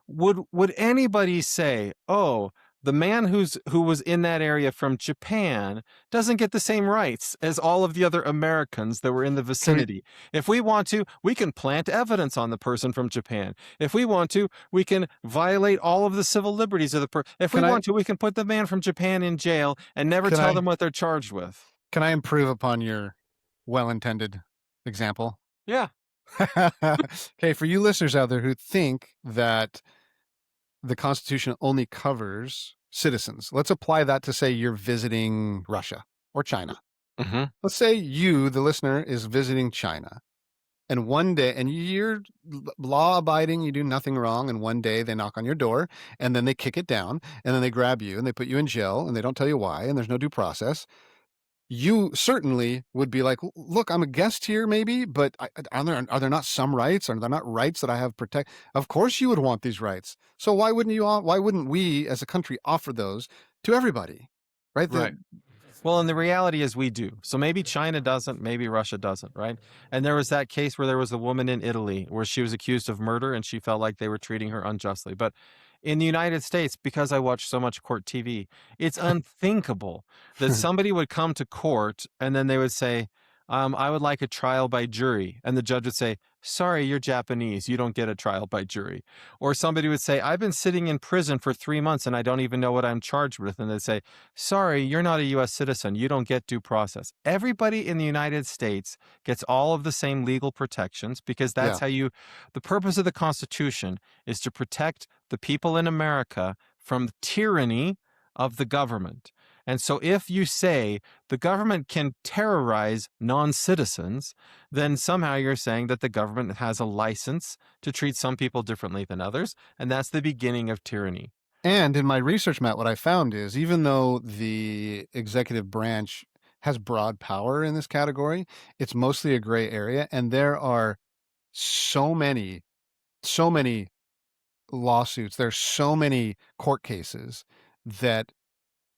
Would anybody say, "Oh, the man who was in that area from Japan doesn't get the same rights as all of the other Americans that were in the Can we vicinity. If we want to, we can plant evidence on the person from Japan. If we want to, we can violate all of the civil liberties of the person. If we can I want to, we can put the man from Japan in jail and never can tell I them what they're charged with." can I improve upon your well-intended example? Yeah. Okay, for you listeners out there who think that the Constitution only covers citizens, let's apply that to say you're visiting Russia or China. Mhm. Let's say you, the listener, is visiting China, and one day, and you're law abiding, you do nothing wrong, and one day they knock on your door, and then they kick it down, and then they grab you, and they put you in jail, and they don't tell you why, and there's no due process. You certainly would be like, look, I'm a guest here, maybe, but are there not some rights? Are there not rights that I have protect? Of course, you would want these rights. So why wouldn't you? Why wouldn't we, as a country, offer those to everybody? Right? Right. Well, and the reality is we do. So maybe China doesn't, maybe Russia doesn't, right? And there was that case where there was a woman in Italy where she was accused of murder and she felt like they were treating her unjustly. But in the United States, because I watch so much court TV, it's unthinkable that somebody would come to court and then they would say, I would like a trial by jury. And the judge would say, sorry, you're Japanese. You don't get a trial by jury. Or somebody would say, I've been sitting in prison for 3 months and I don't even know what I'm charged with. And they'd say, sorry, you're not a US citizen. You don't get due process. Everybody in the United States gets all of the same legal protections because Yeah. that's how the purpose of the Constitution is to protect the people in America from the tyranny of the government. And so if you say the government can terrorize non-citizens, then somehow you're saying that the government has a license to treat some people differently than others, and that's the beginning of tyranny. And in my research, Matt, what I found is even though the executive branch has broad power in this category, it's mostly a gray area. And there are so many, so many lawsuits, there's so many court cases that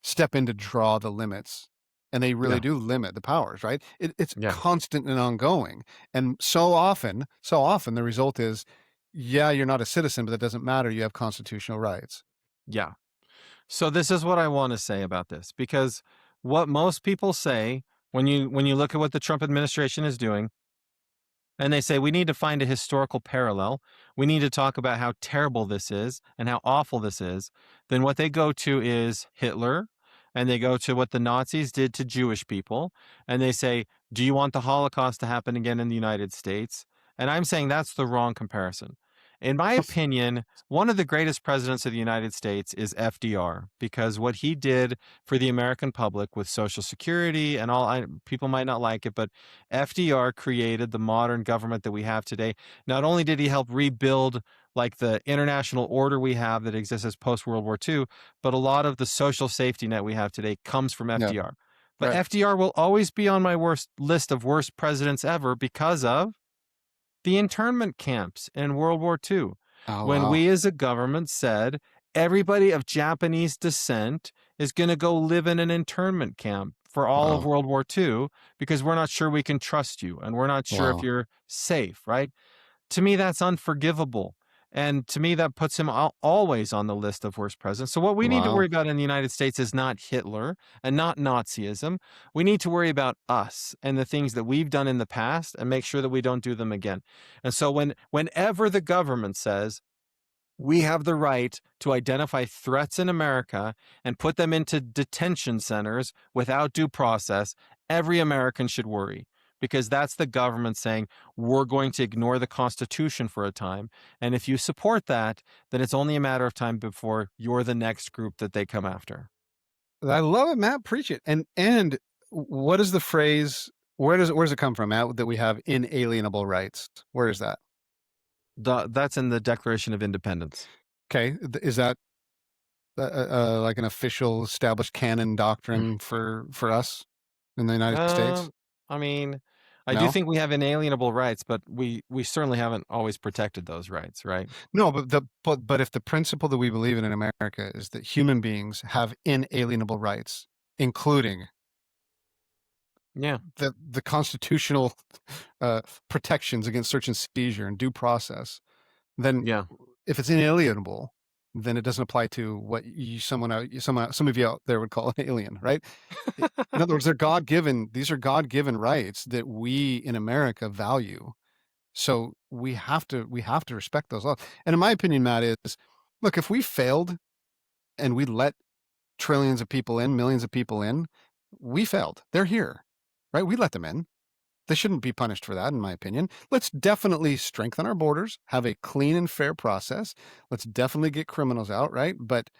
step in to draw the limits. And they really Yeah. do limit the powers, right? It's Yeah. constant and ongoing. And so often the result is, yeah, you're not a citizen, but that doesn't matter. You have constitutional rights. Yeah. So this is what I want to say about this because what most people say when you look at what the Trump administration is doing and they say we need to find a historical parallel. We need to talk about how terrible this is and how awful this is. Then what they go to is Hitler and they go to what the Nazis did to Jewish people and they say, "Do you want the Holocaust to happen again in the United States?" And I'm saying that's the wrong comparison. In my opinion, one of the greatest presidents of the United States is FDR because what he did for the American public with Social Security and people might not like it, but FDR created the modern government that we have today. Not only did he help rebuild like the international order we have that exists as post World War II, but a lot of the social safety net we have today comes from Yeah, FDR. But right. FDR will always be on my worst list of worst presidents ever because of the internment camps in World War II, Oh, when wow. we as a government said everybody of Japanese descent is going to go live in an internment camp for all of Wow. World War II because we're not sure we can trust you and we're not sure if Wow. you're safe, right? To me, that's unforgivable. And to me, that puts him always on the list of worst presidents. So, what we need to Wow. worry about in the United States is not Hitler and not Nazism. We need to worry about us and the things that we've done in the past and make sure that we don't do them again. And so, whenever the government says, we have the right to identify threats in America and put them into detention centers without due process, every American should worry because that's the government saying we're going to ignore the Constitution for a time. And if you support that, then it's only a matter of time before you're the next group that they come after. I love it, Matt. Preach it. And what is the phrase? Where does it come from, Matt? That we have inalienable rights. Where is that? That's in the Declaration of Independence. Okay, is that like an official established canon doctrine for us in the United Um, States? I mean, I do No? think we have inalienable rights, but we certainly haven't always protected those rights, right? No, but if the principle that we believe in America is that human beings have inalienable rights, including Yeah, the constitutional uh, protections against search and seizure and due process, then yeah, if it's inalienable, then it doesn't apply to what some of you out there would call an alien, right? In other words, they're God given. These are God given rights that we in America value. So we have to respect those laws. And in my opinion, Matt, is look, if we failed and we let trillions of people in, millions of people in, we failed. They're here, right? We let them in. They shouldn't be punished for that, in my opinion. Let's definitely strengthen our borders, have a clean and fair process. Let's definitely get criminals out, right? But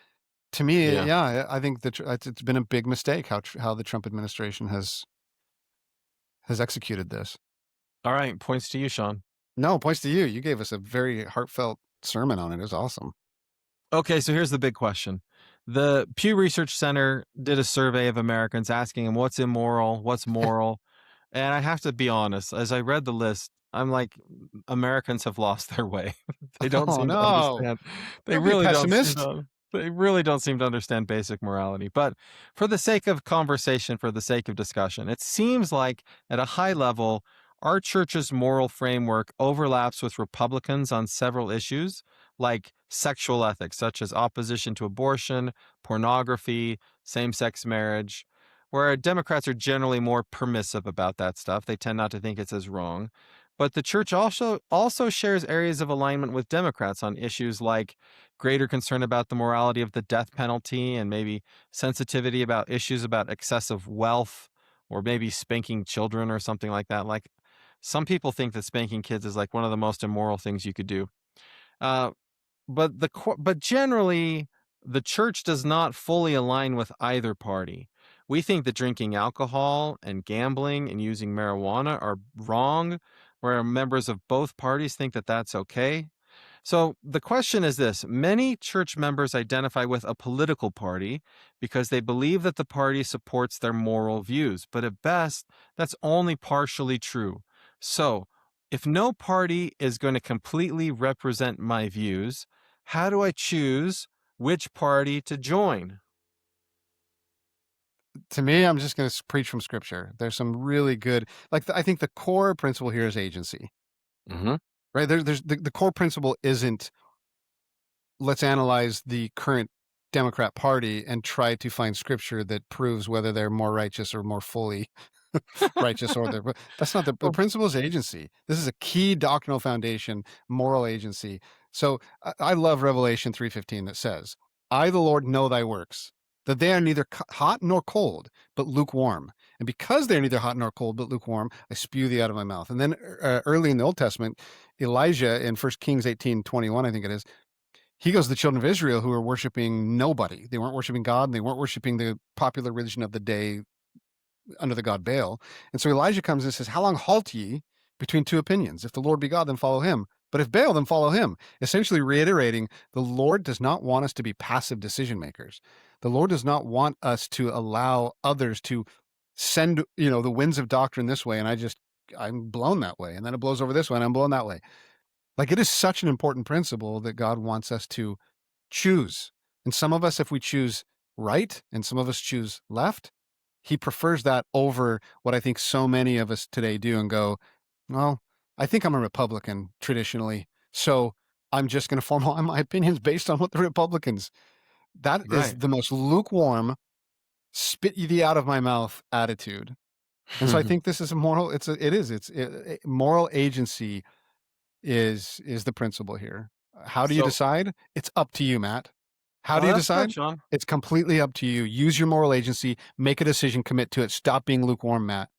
to me, yeah. yeah, I think that it's been a big mistake how the Trump administration has executed this. All right, points to you, Sean. No, points to you. You gave us a very heartfelt sermon on it. It was awesome. Okay, so here's the big question. The Pew Research Center did a survey of Americans asking them what's immoral, what's moral. And I have to be honest, as I read the list, I'm like, Americans have lost their way. They don't Oh seem to no! understand. They Don't be a really don't seem pessimist. to. They really don't seem to understand basic morality. But for the sake of conversation, for the sake of discussion, it seems like at a high level, our church's moral framework overlaps with Republicans on several issues, like sexual ethics, such as opposition to abortion, pornography, same sex marriage, where Democrats are generally more permissive about that stuff. They tend not to think it's as wrong. But the church also shares areas of alignment with Democrats on issues like greater concern about the morality of the death penalty and maybe sensitivity about issues about excessive wealth or maybe spanking children or something like that. Like some people think that spanking kids is like one of the most immoral things you could do. Uh, but generally, the church does not fully align with either party. We think that drinking alcohol and gambling and using marijuana are wrong, where members of both parties think that that's okay. So the question is this: many church members identify with a political party because they believe that the party supports their moral views, but at best, that's only partially true. So, if no party is going to completely represent my views, how do I choose which party to join? To me, I'm just going to preach from scripture. There's some really good, like, I think the core principle here is agency, Hmm. right? There's the core principle isn't let's analyze the current Democrat Party and try to find scripture that proves whether they're more righteous or more fully righteous or they're. That's not the Well, principle is agency. This is a key doctrinal foundation, moral agency. So I love Revelation 3:15 that says, "I the Lord know thy works, that they are neither hot nor cold, but lukewarm. And because they are neither hot nor cold, but lukewarm, I spew thee out of my mouth." And then early in the Old Testament, Elijah in 1 Kings 18:21, I think it is, he goes to the children of Israel who are worshiping nobody. They weren't worshiping God and they weren't worshiping the popular religion of the day under the god Baal. And so Elijah comes and says, "How long halt ye between two opinions? If the Lord be God, then follow him. But if Baal, then follow him." Essentially reiterating the Lord does not want us to be passive decision makers. The Lord does not want us to allow others to send, the winds of doctrine this way. And I'm blown that way. And then it blows over this way and I'm blown that way. Like it is such an important principle that God wants us to choose. And some of us, if we choose right and some of us choose left, he prefers that over what I think so many of us today do and go, well, I think I'm a Republican traditionally. So I'm just going to form all my opinions based on what the Republicans. That is right. the most lukewarm, spit thee out of my mouth attitude. And so I think this is a moral, moral agency is the principle here. How do you So, decide? It's up to you, Matt. How do oh, you that's good, decide? Sean. It's completely up to you. Use your moral agency, make a decision, commit to it. Stop being lukewarm, Matt.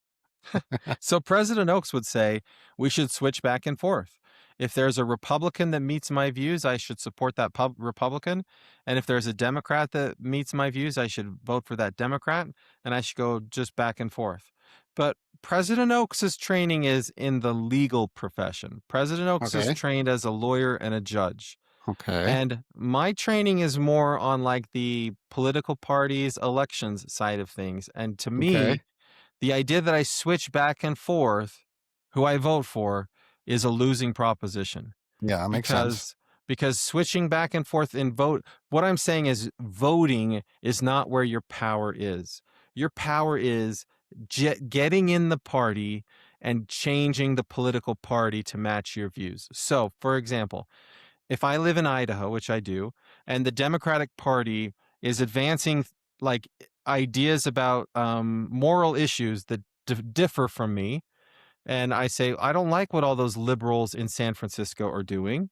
So President Oaks would say we should switch back and forth. If there's a Republican that meets my views, I should support that Republican. And if there's a Democrat that meets my views, I should vote for that Democrat. And I should go just back and forth. But President Oaks's training is in the legal profession. President Oaks is Okay. trained as a lawyer and a judge. Okay. And my training is more on like the political parties, elections side of things. And to Okay. me, The idea that I switch back and forth who I vote for is a losing proposition Yeah, that makes sense. because switching back and forth in vote, what I'm saying is voting is not where your power is. Your power is getting in the party and changing the political party to match your views. So, for example, if I live in Idaho, which I do, and the Democratic Party is advancing like ideas about moral issues that differ from me, and I say, I don't like what all those liberals in San Francisco are doing,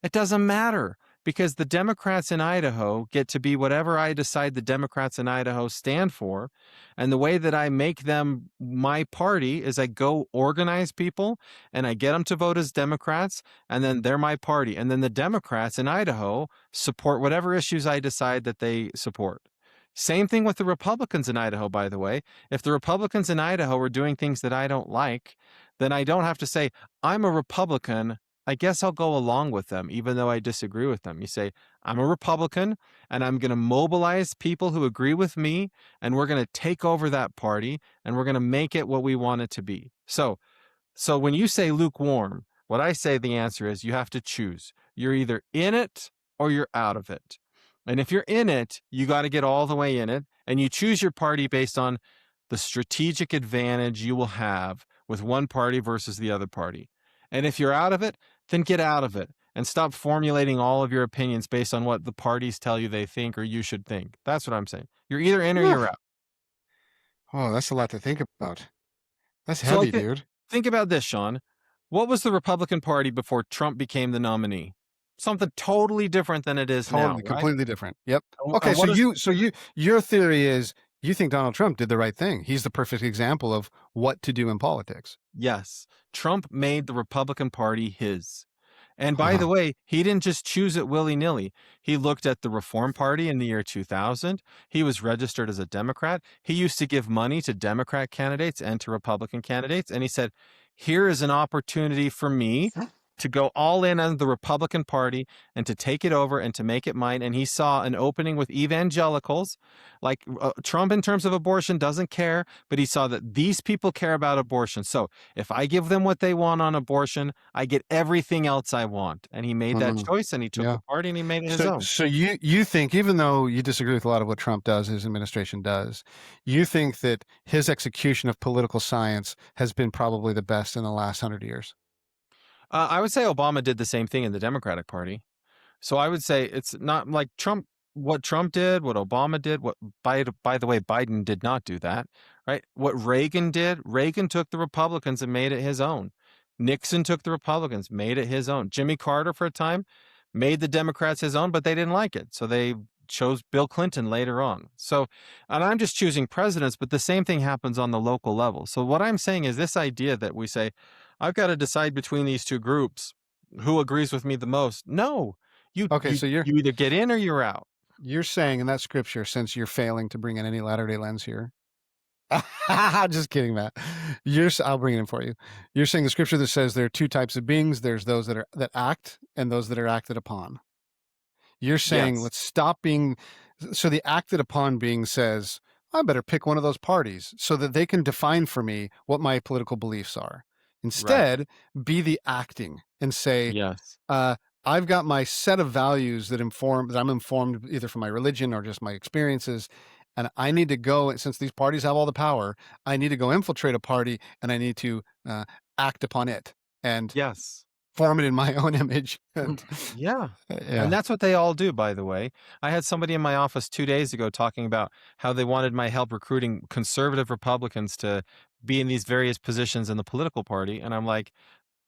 it doesn't matter because the Democrats in Idaho get to be whatever I decide the Democrats in Idaho stand for. And the way that I make them my party is I go organize people and I get them to vote as Democrats, and then they're my party. And then the Democrats in Idaho support whatever issues I decide that they support. Same thing with the Republicans in Idaho, by the way. If the Republicans in Idaho are doing things that I don't like, then I don't have to say, I'm a Republican, I guess I'll go along with them, even though I disagree with them. You say, I'm a Republican and I'm going to mobilize people who agree with me, and we're going to take over that party and we're going to make it what we want it to be. So when you say lukewarm, what I say the answer is you have to choose. You're either in it or you're out of it. And if you're in it, you got to get all the way in it, and you choose your party based on the strategic advantage you will have with one party versus the other party. And if you're out of it, then get out of it and stop formulating all of your opinions based on what the parties tell you they think or you should think. That's what I'm saying. You're either in or Whew. you're out. Oh, that's a lot to think about. That's So heavy, dude. think about this, Sean. What was the Republican Party before Trump became the nominee? Something totally different than it is now, Totally, right? completely different. Yep. And Okay, so what is your theory is you think Donald Trump did the right thing. He's the perfect example of what to do in politics. Yes, Trump made the Republican Party his. And by Huh. the way, he didn't just choose it willy-nilly. He looked at the Reform Party in the year 2000. He was registered as a Democrat. He used to give money to Democrat candidates and to Republican candidates. And he said, here is an opportunity for me to go all in on the Republican Party and to take it over and to make it mine. And he saw an opening with evangelicals. Like Trump, in terms of abortion, doesn't care, but he saw that these people care about abortion. So if I give them what they want on abortion, I get everything else I want. And he made that Mhm. choice, and he took Yeah. the party and he made it his So own. so you think even though you disagree with a lot of what Trump does, his administration does, you think that his execution of political science has been probably the best in the last 100 years? I would say Obama did the same thing in the Democratic Party. So I would say it's not like Trump, what Trump did, what Obama did, what by the way, Biden did not do that, right? What Reagan did, Reagan took the Republicans and made it his own. Nixon took the Republicans, made it his own. Jimmy Carter for a time made the Democrats his own, but they didn't like it. So they chose Bill Clinton later on. So, and I'm just choosing presidents, but the same thing happens on the local level. So what I'm saying is this idea that we say, I've got to decide between these two groups, who agrees with me the most? No, you Okay, you so you either get in or you're out. you're saying in that scripture, since you're failing to bring in any Latter-day lens here. Just kidding, Matt. I'll bring it in for you. You're saying the scripture that says there are two types of beings. There's those that act and those that are acted upon. You're saying Yes, let's stop being so the acted upon being says, I better pick one of those parties so that they can define for me what my political beliefs are. right. Instead, be the acting and say, Yes, uh, I've got my set of values that I'm informed either from my religion or just my experiences. And I need to go, since these parties have all the power, I need to go infiltrate a party and I need to act upon it and yes. form it in my own image. And Yeah. And yeah. that's what they all do, by the way. I had somebody in my office 2 days ago talking about how they wanted my help recruiting conservative Republicans to be in these various positions in the political party. And I'm like,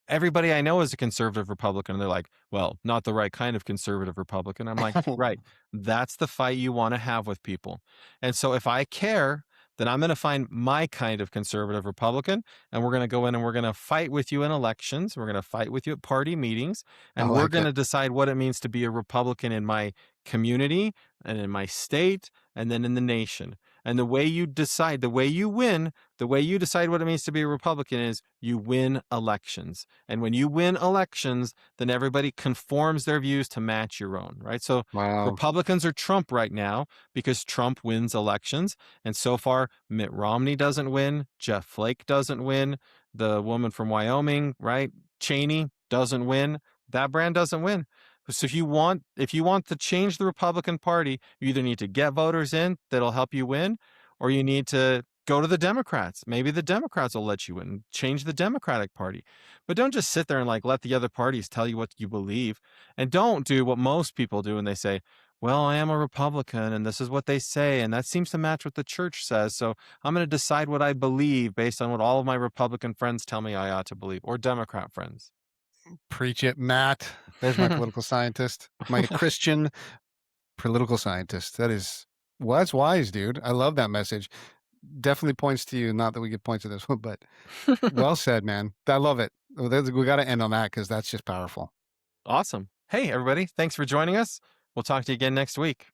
everybody I know is a conservative Republican. And they're like, well, not the right kind of conservative Republican. I'm like, right. That's the fight you want to have with people. And so if I care, then I'm going to find my kind of conservative Republican, and we're going to go in and we're going to fight with you in elections. We're going to fight with you at party meetings, I and we're like going it. to decide what it means to be a Republican in my community and in my state and then in the nation. And the way you decide, the way you win, the way you decide what it means to be a Republican is you win elections. And when you win elections, then everybody conforms their views to match your own, right? So Wow. Republicans are Trump right now because Trump wins elections. And so far, Mitt Romney doesn't win. Jeff Flake doesn't win. The woman from Wyoming, right? Cheney doesn't win. That brand doesn't win. So if you want to change the Republican Party, you either need to get voters in that'll help you win, or you need to go to the Democrats. Maybe the Democrats will let you win. Change the Democratic Party. But don't just sit there and like let the other parties tell you what you believe. And don't do what most people do and they say, well, I am a Republican and this is what they say, and that seems to match what the church says. So I'm going to decide what I believe based on what all of my Republican friends tell me I ought to believe, or Democrat friends. Preach it, Matt. There's my political scientist, my Christian political scientist. That is, well, that's wise, dude. I love that message. Definitely points to you. Not that we get points to this one, but well said, man. I love it. We got to end on that because that's just powerful. Awesome. Hey, everybody. Thanks for joining us. We'll talk to you again next week.